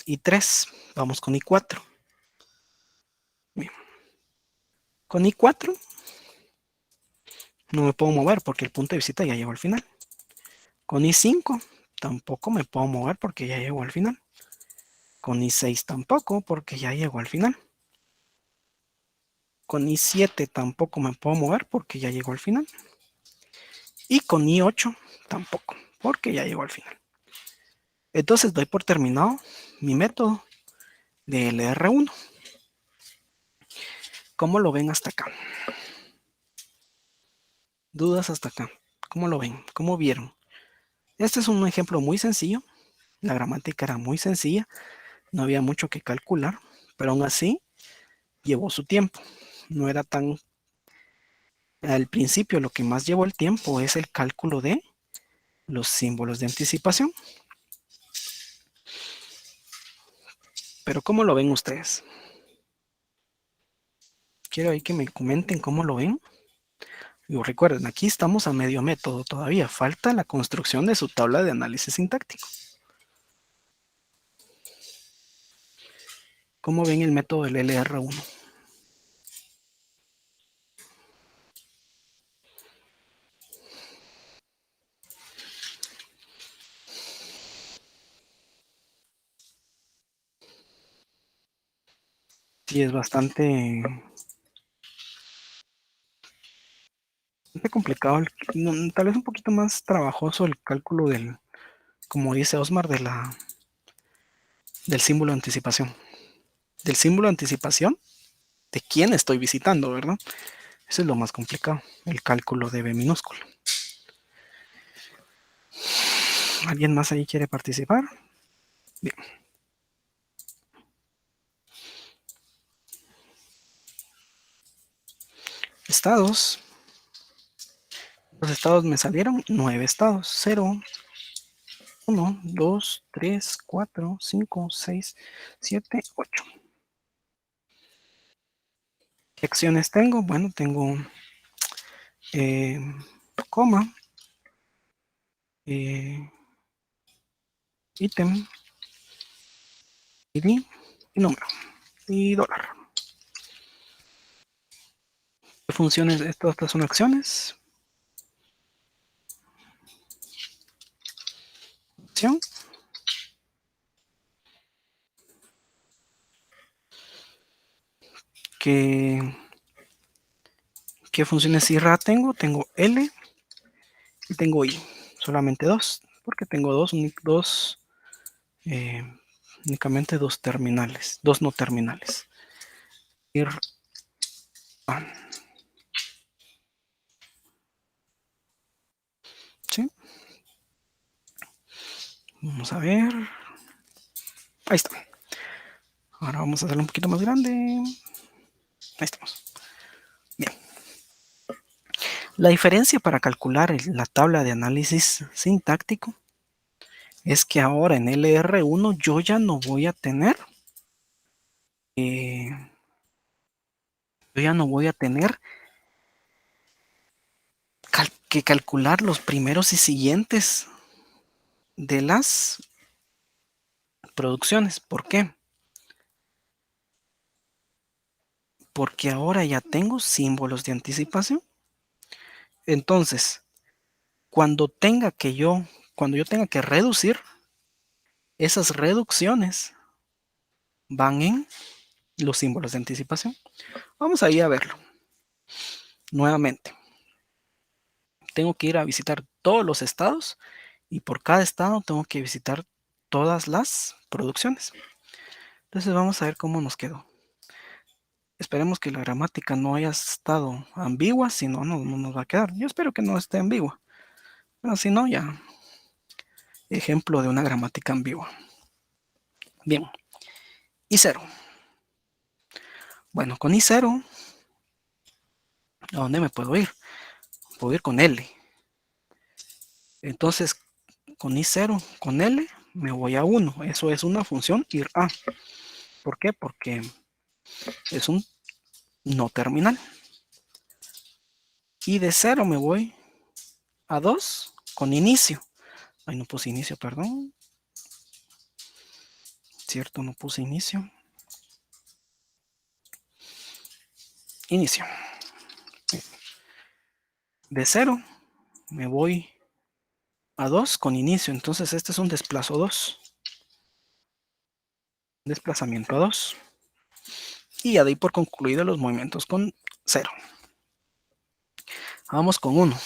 I3. Vamos con I4. Bien. Con I4 no me puedo mover porque el punto de visita ya llegó al final. Con I5 tampoco me puedo mover porque ya llegó al final. Con I6 tampoco porque ya llegó al final. Con I7 tampoco me puedo mover porque ya llegó al final. Y con I8 tampoco porque ya llegó al final. Entonces doy por terminado mi método de LR1. ¿Cómo lo ven hasta acá? Dudas hasta acá. ¿Cómo lo ven? ¿Cómo vieron? Este es un ejemplo muy sencillo. La gramática era muy sencilla. No había mucho que calcular. Pero aún así llevó su tiempo. No era tan... Al principio lo que más llevó el tiempo es el cálculo de los símbolos de anticipación. Pero ¿cómo lo ven ustedes? Quiero ahí que me comenten cómo lo ven. Y recuerden, aquí estamos a medio método todavía. Falta la construcción de su tabla de análisis sintáctico. ¿Cómo ven el método del LR1? Sí, es bastante complicado, tal vez un poquito más trabajoso el cálculo del, como dice Osmar, del símbolo de anticipación. Del símbolo de anticipación de quién estoy visitando, ¿verdad? Eso es lo más complicado, el cálculo de B minúsculo. ¿Alguien más ahí quiere participar? Bien. Estados. Los estados me salieron 9 estados. 0, 1, 2, 3, 4, 5, 6, 7, 8. ¿Qué acciones tengo? Bueno, tengo coma, ítem, ID y número y dólar. ¿Qué funciones? Estas son acciones. Acción. ¿Qué funciones IRA tengo? Tengo L y tengo I. Solamente dos, porque tengo únicamente dos terminales, dos no terminales. IRA. ¿Sí? Vamos a ver. Ahí está. Ahora vamos a hacerlo un poquito más grande. Ahí estamos. Bien. La diferencia para calcular la tabla de análisis sintáctico es que ahora en LR1 yo ya no voy a tener que calcular los primeros y siguientes de las producciones. ¿Por qué? Porque ahora ya tengo símbolos de anticipación. Entonces, cuando yo tenga que reducir, esas reducciones van en los símbolos de anticipación. Vamos ahí a verlo. Nuevamente, tengo que ir a visitar todos los estados y por cada estado tengo que visitar todas las producciones. Entonces vamos a ver cómo nos quedó. Esperemos que la gramática no haya estado ambigua, si no, no nos va a quedar. Yo espero que no esté ambigua. Pero si no, ya. Ejemplo de una gramática ambigua. Bien. I0. Bueno, con I0, ¿a dónde me puedo ir? Puedo ir con L. Entonces, con I0, con L, me voy a 1. Eso es una función ir a. ¿Por qué? Porque es un no terminal. Y de 0 me voy a 2 con inicio. Ay, no puse inicio, perdón. Cierto, no puse inicio. Inicio. De 0 me voy a 2 con inicio. Entonces este es un desplazo 2. Desplazamiento a 2. Y ya di por concluido los movimientos con 0. Vamos con 1.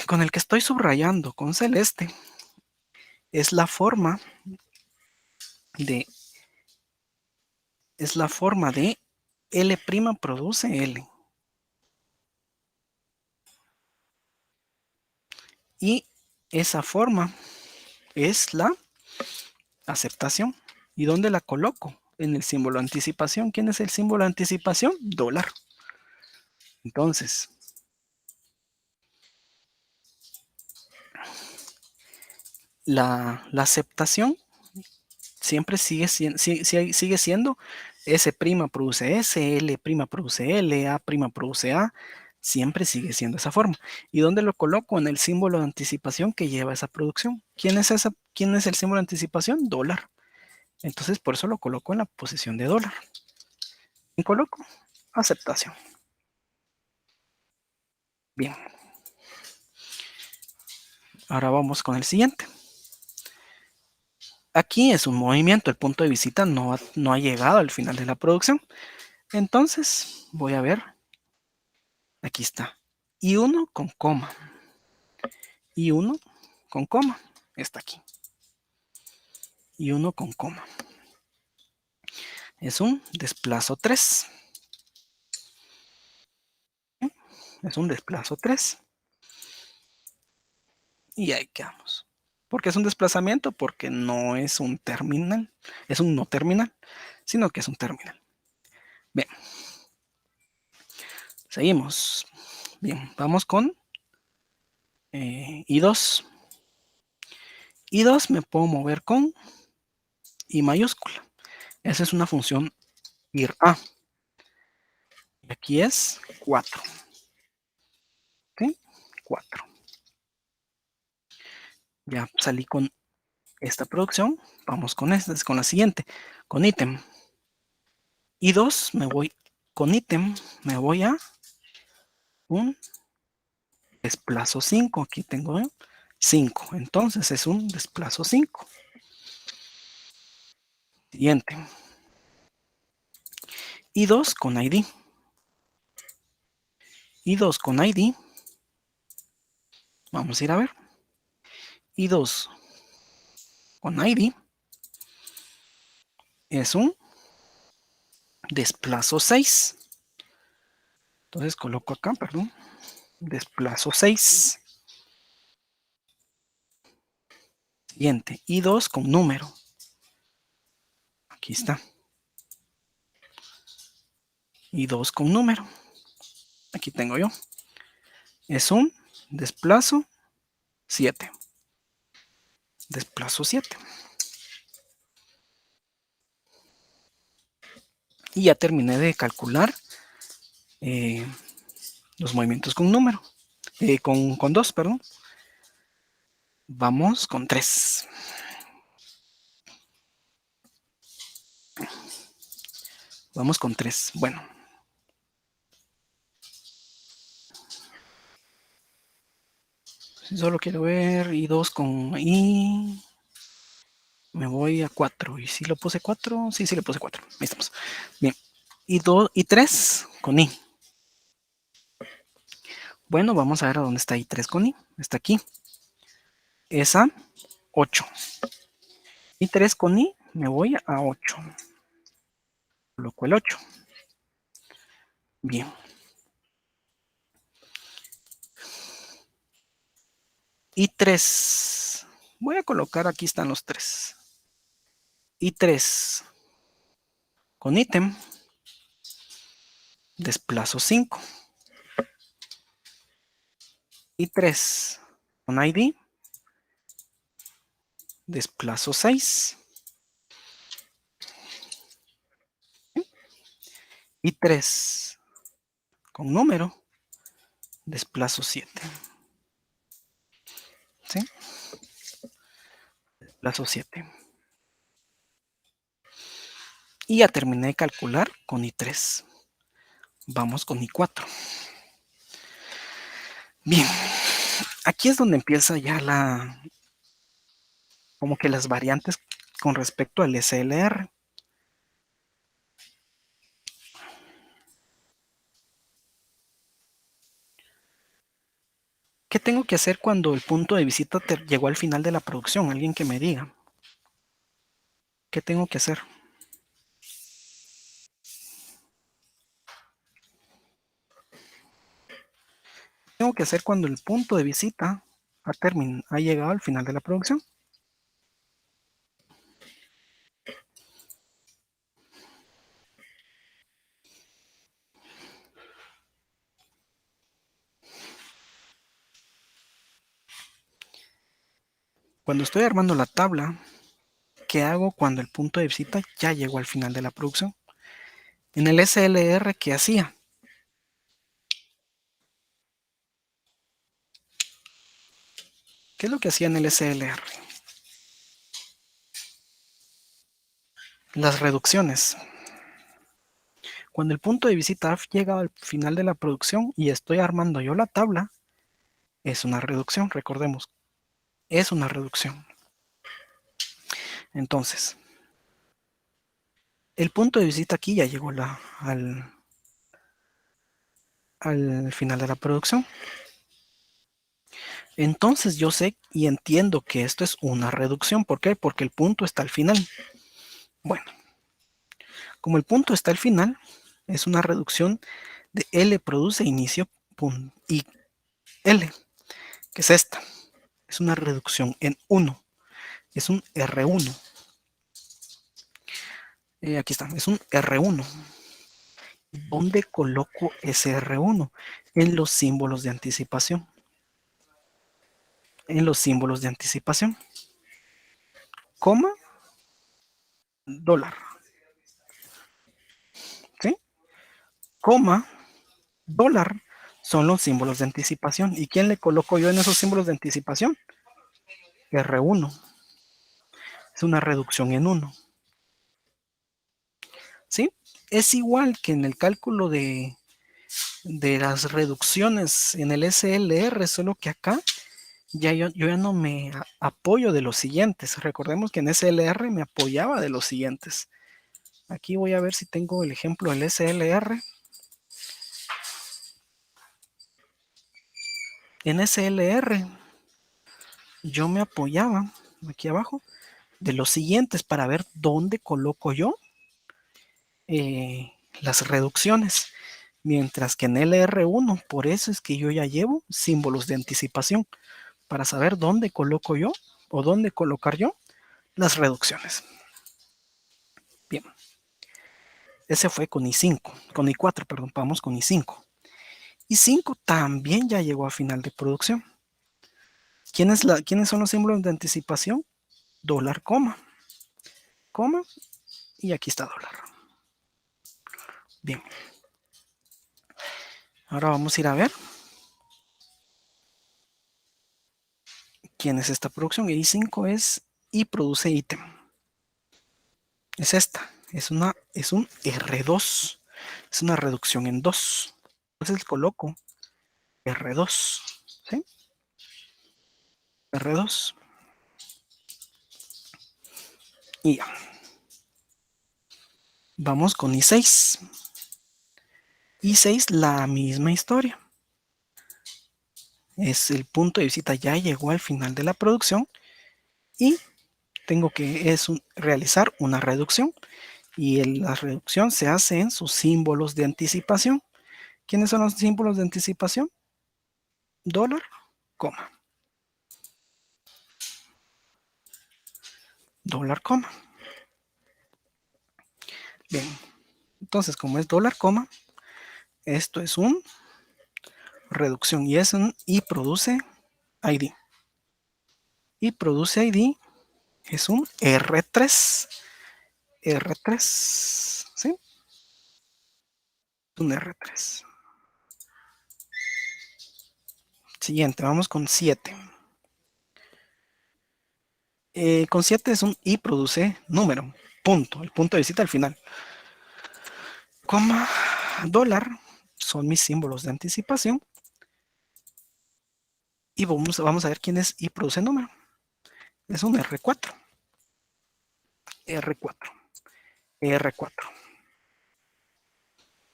Con el que estoy subrayando con celeste es la forma de L' produce L. Y esa forma es la aceptación. ¿Y dónde la coloco? En el símbolo de anticipación. ¿Quién es el símbolo de anticipación? Dólar. Entonces, la aceptación siempre sigue siendo S' produce S, L' produce L, A' produce A, siempre sigue siendo esa forma. ¿Y dónde lo coloco? En el símbolo de anticipación que lleva esa producción. ¿Quién es el símbolo de anticipación? Dólar. Entonces, por eso lo coloco en la posición de dólar. Y coloco aceptación. Bien. Ahora vamos con el siguiente. Aquí es un movimiento, el punto de visita no ha llegado al final de la producción. Entonces, voy a ver. Aquí está. I1 con coma. I1 con coma. Está aquí. I1 con coma. Es un desplazo 3. Es un desplazo 3. Y ahí quedamos. ¿Por qué es un desplazamiento? Porque no es un terminal. Es un no terminal, sino que es un terminal. Bien. Seguimos. Bien, vamos con I2. I2 me puedo mover con I mayúscula. Esa es una función ir a. Y aquí es 4. ¿Ok? 4. Ya salí con esta producción. Vamos con esta, con la siguiente. Con ítem. I2 me voy con ítem. Me voy a un desplazo 5. Aquí tengo 5. Entonces es un desplazo 5. Siguiente. I2 con ID. I2 con ID. Vamos a ir a ver. I2 con ID es un desplazo 6. Entonces coloco acá, perdón, desplazo 6. Siguiente, I2 con número. Aquí está. I2 con número. Aquí tengo yo. Es un desplazo 7. Desplazo 7. Y ya terminé de calcular los movimientos con número. Con 2, perdón. Vamos con 3. Vamos con 3. Bueno. Si solo quiero ver I2 con I, me voy a 4. ¿Y si lo puse 4? Sí, sí le puse 4. Ahí estamos. Bien. Y 3 con I. Bueno, vamos a ver a dónde está I3 con I. Está aquí. Esa 8. I3 con I, me voy a 8. Coloco el 8. Bien. Y 3. Voy a colocar, aquí están los 3. Y 3. Con ítem, desplazo 5. Y 3. Con ID, desplazo 6. Y 3. Con número, desplazo 7. ¿Sí? Desplazo 7. Y ya terminé de calcular con I3. Vamos con I4. Bien, aquí es donde empieza ya como que las variantes con respecto al SLR. ¿Qué tengo que hacer cuando el punto de visita llegó al final de la producción? Alguien que me diga. ¿Qué tengo que hacer? Tengo que hacer cuando el punto de visita ha llegado al final de la producción. Cuando estoy armando la tabla, ¿qué hago cuando el punto de visita ya llegó al final de la producción? En el SLR, ¿qué hacía? ¿Qué es lo que hacía en el SLR? Las reducciones. Cuando el punto de visita ha llegado al final de la producción y estoy armando yo la tabla, es una reducción, recordemos, es una reducción. Entonces, el punto de visita aquí ya llegó al final de la producción. Entonces yo sé y entiendo que esto es una reducción. ¿Por qué? Porque el punto está al final. Bueno, como el punto está al final, es una reducción de L produce inicio y L, que es esta. Es una reducción en 1. Es un R1. Aquí está, es un R1. ¿Dónde coloco ese R1? En los símbolos de anticipación. En los símbolos de anticipación. Coma, dólar. ¿Sí? Coma, dólar son los símbolos de anticipación. ¿Y quién le coloco yo en esos símbolos de anticipación? R1. Es una reducción en 1. ¿Sí? Es igual que en el cálculo de las reducciones en el SLR, solo que acá yo ya no me apoyo de los siguientes. Recordemos que en SLR me apoyaba de los siguientes. Aquí voy a ver si tengo el ejemplo del SLR. En SLR yo me apoyaba aquí abajo de los siguientes para ver dónde coloco yo las reducciones. Mientras que en LR1, por eso es que yo ya llevo símbolos de anticipación para saber dónde coloco yo o dónde colocar yo las reducciones. Bien, ese fue con I5, con I4, perdón, vamos con I5. I5 también ya llegó a final de producción. ¿Quiénes son los símbolos de anticipación? Dólar, coma, y aquí está dólar. Bien. Ahora vamos a ir a ver quién es esta producción. I5 es y produce ítem. Es esta. Es un R2. Es una reducción en 2. Entonces coloco R2. ¿Sí? R2. Y ya. Vamos con I6. I6, la misma historia. Es el punto de visita ya llegó al final de la producción y tengo que realizar una reducción. Y la reducción se hace en sus símbolos de anticipación. ¿Quiénes son los símbolos de anticipación? Dólar, coma. Dólar, coma. Bien, entonces como es dólar, coma, esto es un reducción y es un y produce ID. Y produce ID es un R3. R3, ¿sí? Un R3. Siguiente, vamos con 7. Con 7 es un y produce número, punto, el punto de visita al final. Coma, dólar, son mis símbolos de anticipación. Y vamos a ver quién es y produce número. Es un R4. R4. R4.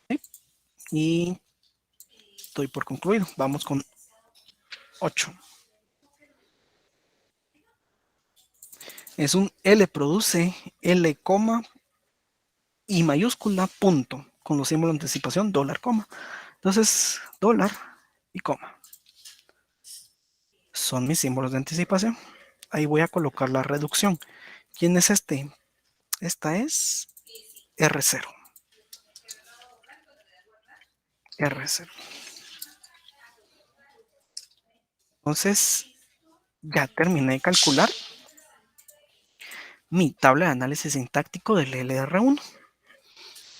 ¿Sí? Y estoy por concluido. Vamos con 8. Es un L produce L, coma y mayúscula, punto, con los símbolos de anticipación, dólar, coma. Entonces, dólar y coma son mis símbolos de anticipación. Ahí voy a colocar la reducción. ¿Quién es este? Esta es R0. R0. Entonces, ya terminé de calcular mi tabla de análisis sintáctico del LR1.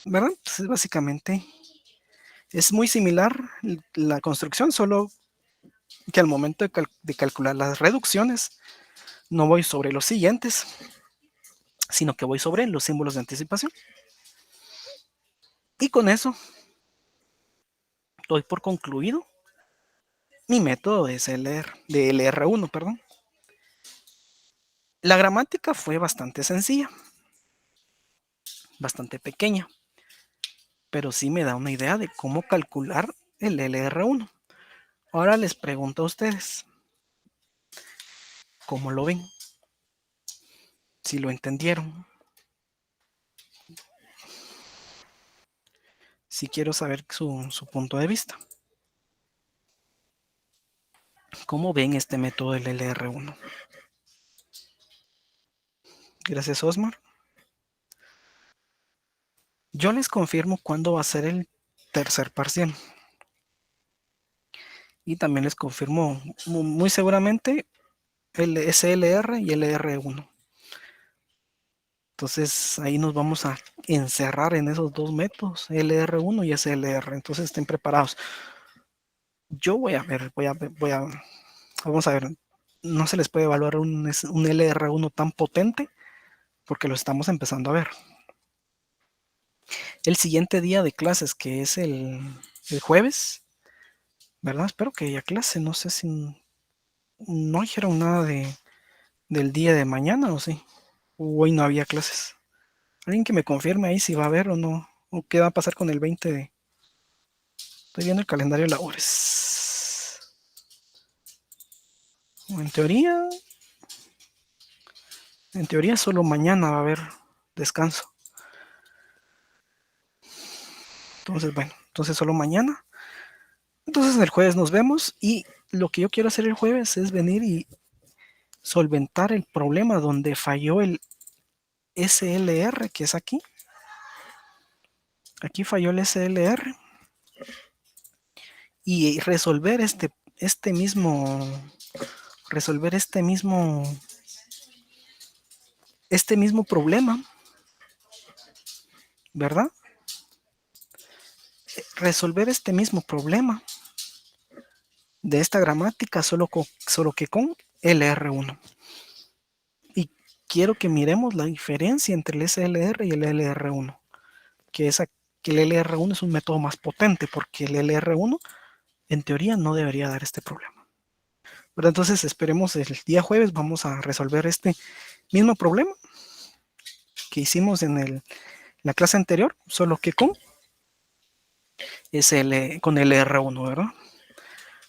¿Verdad? Entonces, básicamente, es muy similar la construcción, solo que al momento de calcular las reducciones, no voy sobre los siguientes, sino que voy sobre los símbolos de anticipación. Y con eso doy por concluido mi método de LR1, perdón. La gramática fue bastante sencilla, bastante pequeña, pero sí me da una idea de cómo calcular el LR1. Ahora les pregunto a ustedes, ¿cómo lo ven? Si lo entendieron. Si quiero saber su punto de vista. ¿Cómo ven este método del LR1? Gracias, Osmar. Yo les confirmo cuándo va a ser el tercer parcial. Y también les confirmo muy seguramente el SLR y el LR1. Entonces ahí nos vamos a encerrar en esos dos métodos, LR1 y SLR. Entonces estén preparados. Yo voy a ver, vamos a ver. No se les puede evaluar un LR1 tan potente porque lo estamos empezando a ver. El siguiente día de clases, que es el jueves, ¿verdad? Espero que haya clase. No sé si no dijeron nada del día de mañana o sí. Hoy no había clases. Alguien que me confirme ahí si va a haber o no. O qué va a pasar con el 20 de... Estoy viendo el calendario de labores. En teoría solo mañana va a haber descanso. Entonces, bueno, entonces solo mañana. Entonces el jueves nos vemos y lo que yo quiero hacer el jueves es venir y solventar el problema donde falló el SLR, que es aquí. Aquí falló el SLR. Y resolver este mismo problema, ¿verdad? Resolver este mismo problema de esta gramática solo que con LR1. Y quiero que miremos la diferencia entre el SLR y el LR1, que el LR1 es un método más potente porque el LR1 en teoría no debería dar este problema. Pero entonces esperemos el día jueves, vamos a resolver este mismo problema que hicimos en la clase anterior, solo que con el R1, ¿verdad?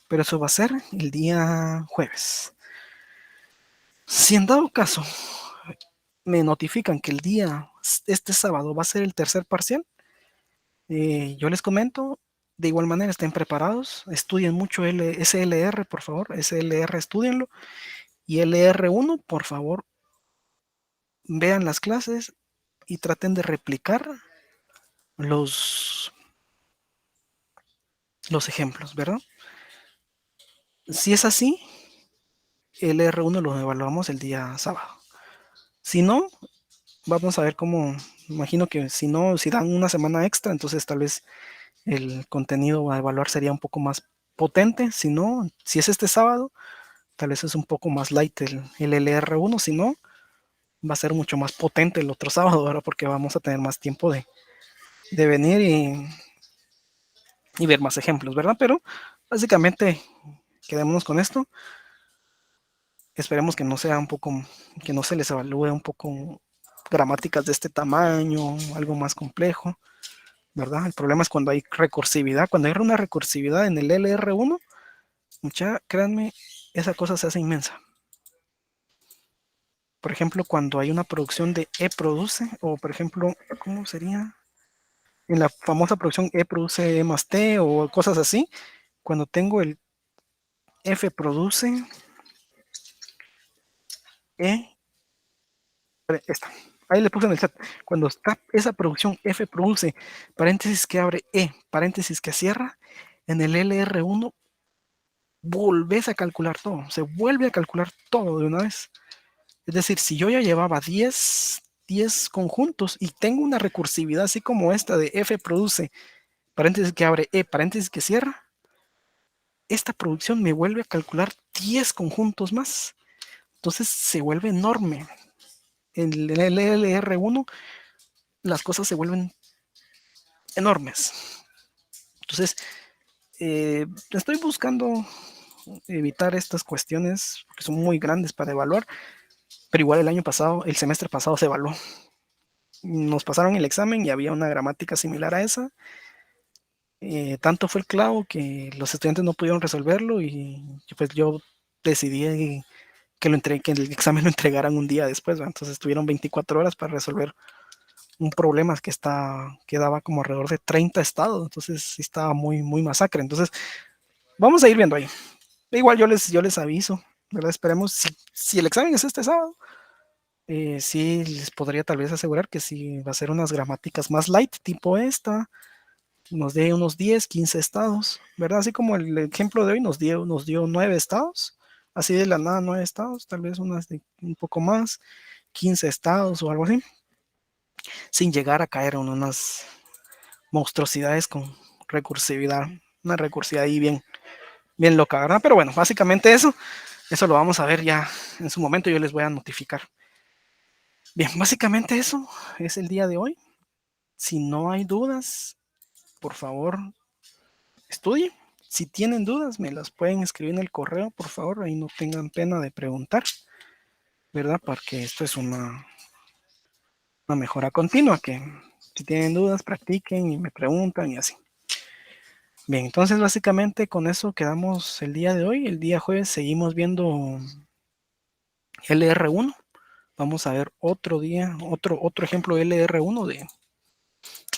Pero eso va a ser el día jueves. Si en dado caso me notifican que el día este sábado va a ser el tercer parcial. Yo les comento, de igual manera estén preparados, estudien mucho SLR, por favor, SLR estudienlo, y LR1, por favor, vean las clases y traten de replicar los ejemplos, ¿verdad? Si es así, el R1 lo evaluamos el día sábado. Si no, vamos a ver cómo, imagino que si no, si dan una semana extra, entonces tal vez el contenido a evaluar sería un poco más potente. Si no, si es este sábado, tal vez es un poco más light el LR1. Si no, va a ser mucho más potente el otro sábado, ¿verdad? Porque vamos a tener más tiempo de venir y ver más ejemplos, ¿verdad? Pero básicamente quedémonos con esto. Esperemos que no sea un poco, que no se les evalúe un poco gramáticas de este tamaño, algo más complejo, ¿verdad? El problema es cuando hay recursividad. Cuando hay una recursividad en el LR1, mucha, créanme, esa cosa se hace inmensa. Por ejemplo, cuando hay una producción de E produce, o por ejemplo, ¿cómo sería? En la famosa producción E produce E más T o cosas así, cuando tengo el F produce E, esta, ahí le puse en el chat, cuando está esa producción F produce, paréntesis que abre E, paréntesis que cierra, en el LR1 volvés a calcular todo, se vuelve a calcular todo de una vez. Es decir, si yo ya llevaba 10 conjuntos y tengo una recursividad así como esta de F produce, paréntesis que abre E, paréntesis que cierra, esta producción me vuelve a calcular 10 conjuntos más. Entonces se vuelve enorme. En el LR1 las cosas se vuelven enormes. Entonces, estoy buscando evitar estas cuestiones que son muy grandes para evaluar, pero igual el año pasado, el semestre pasado se evaluó. Nos pasaron el examen y había una gramática similar a esa. Tanto fue el clavo que los estudiantes no pudieron resolverlo y pues yo decidí que el examen lo entregaran un día después, ¿va? Entonces tuvieron 24 horas para resolver un problema que daba como alrededor de 30 estados, entonces sí estaba muy, muy masacre. Entonces vamos a ir viendo ahí. Igual yo les aviso, ¿verdad? Esperemos, si el examen es este sábado, sí les podría tal vez asegurar que sí va a ser unas gramáticas más light, tipo esta, nos dé unos 10, 15 estados, ¿verdad? Así como el ejemplo de hoy nos dio 9 estados, así de la nada 9 estados, tal vez unas de un poco más, 15 estados o algo así, sin llegar a caer en unas monstruosidades con recursividad, una recursividad ahí bien, bien loca, ¿verdad? Pero bueno, básicamente eso lo vamos a ver ya en su momento, yo les voy a notificar. Bien, básicamente eso es el día de hoy. Si no hay dudas, por favor, estudie. Si tienen dudas, me las pueden escribir en el correo, por favor, ahí no tengan pena de preguntar, ¿verdad? Porque esto es una mejora continua, que si tienen dudas, practiquen y me preguntan y así. Bien, entonces básicamente con eso quedamos el día de hoy. El día jueves seguimos viendo LR1. Vamos a ver otro día, otro ejemplo de LR1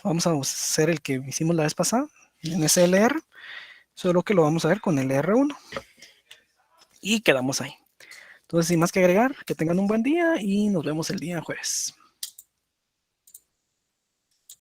vamos a hacer el que hicimos la vez pasada en SLR, solo que lo vamos a ver con LR1 y quedamos ahí. Entonces, sin más que agregar, que tengan un buen día y nos vemos el día jueves.